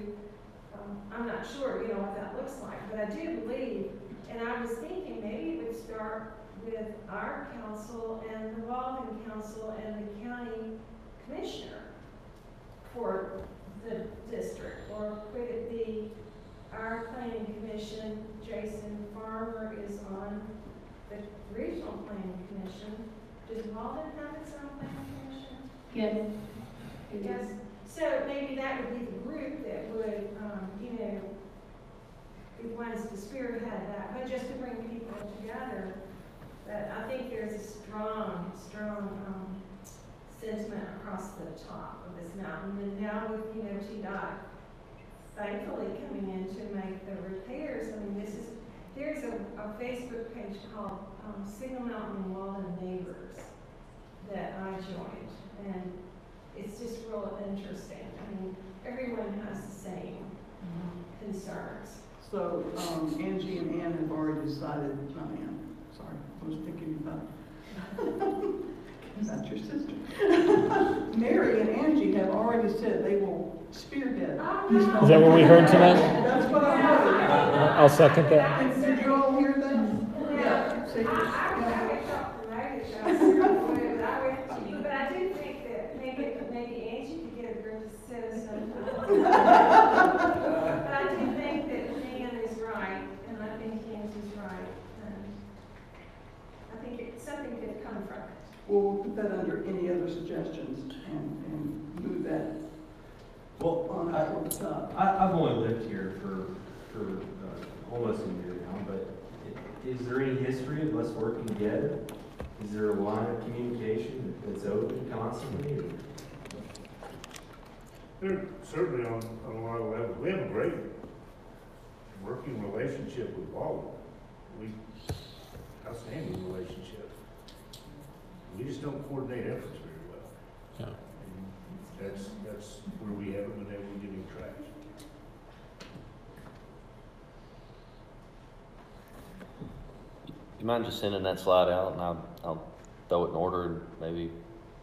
I: I'm not sure, you know, what that looks like, but I do believe, and I was thinking maybe it would start with our council and the Walden Council and the county commissioner for the district, or could it be our planning commission? Jason Farmer is on the regional planning commission. Does Walden have its own planning commission?
A: Yes.
I: Yes. So maybe that would be the group that would, you know, be the ones to spearhead that, but just to bring people together. But I think there's a strong sentiment across the top of this mountain. And now with, you know, TDOT thankfully coming in to make the repairs, I mean, this is, there's a Facebook page called Signal Mountain Law and Neighbors that I joined, and it's just real interesting. I mean, everyone has the same concerns.
G: So, Angie and Ann have already decided, not Ann, sorry, I was thinking about your sister. Mary and Angie have already said they will spearhead.
B: Is that what we heard tonight?
G: That's what I heard.
B: I'll second that.
G: Did you all hear that? Yeah. See?
I: I would talk to Megan, I went to you, but I do think that maybe Angie could get a group to set us up. But I do think that Nan is right, and I think Angie's right, and I think something could come from it.
G: We'll put that under any other suggestions and move that
F: Well,
G: on up the top.
F: I've only lived here for almost a year now, but is there any history of us working together? Is there a line of communication that's open constantly?
D: They're certainly on a lot of levels. We have a great working relationship with Baldwin. Outstanding relationship. We just don't coordinate efforts very well.
B: Yeah.
D: And that's where we haven't been able to get any traction.
E: You mind just sending that slide out, and I'll throw it in order and maybe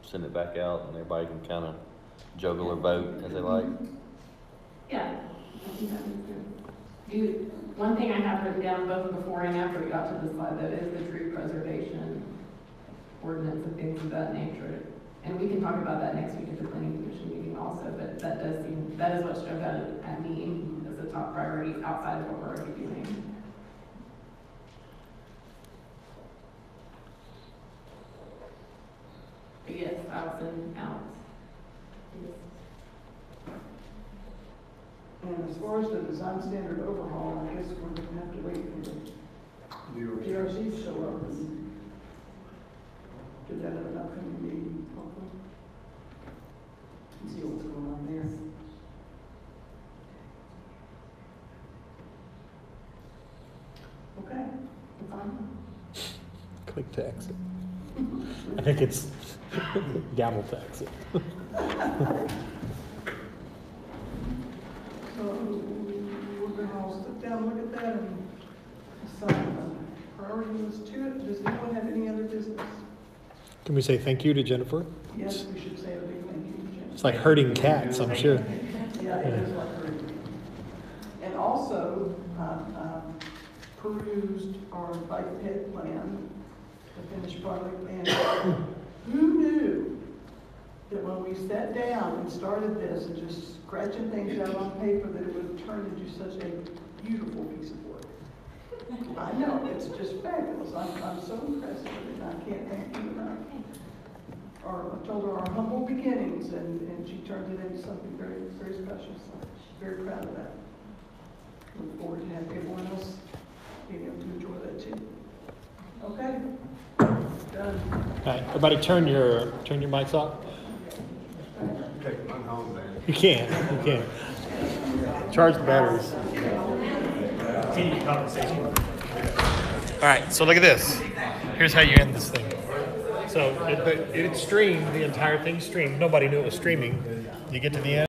E: send it back out, and everybody can kind of juggle or vote as they like?
A: Yeah. I think that makes sense. One thing I have written down both before and after we got to this slide, though, is the tree preservation ordinance and things of that nature. And we can talk about that next week at the planning commission meeting also, but that is what's jumped out at me as a top priority outside of what we're already doing. But yes, I'll send out.
G: And as far as the design standard overhaul, I guess we're gonna have to wait for the DRC to show up and get that at an upcoming meeting, hopefully. And see what's going on there. Okay, that's on.
B: Click to exit. I think it's gavel to exit.
G: So we're gonna all sit down, look at that, and assign a priority list to it. Does anyone have any other business?
B: Can we say thank you to Jennifer?
G: Yes, we should say a big thank you to Jen.
B: It's like herding cats, I'm sure.
G: Yeah, it is like herding. And also, perused our bike ped plan, the finished product, and who knew that when we sat down and started this and just scratching things out on paper, that it would have turned into such a beautiful piece of work. I know, it's just fabulous. I'm so impressed with it, and I can't thank you enough. I told her our humble beginnings, and she turned it into something very, very special, so very proud of that. Look forward to having everyone else being able to enjoy that too. Okay? Done.
B: All right, everybody turn your mics off.
J: Take mine home, man.
B: You can. Charge the batteries.
F: Continue conversation.
B: All right, so look at this. Here's how you end this thing. So it streamed, the entire thing streamed. Nobody knew it was streaming. You get to the end.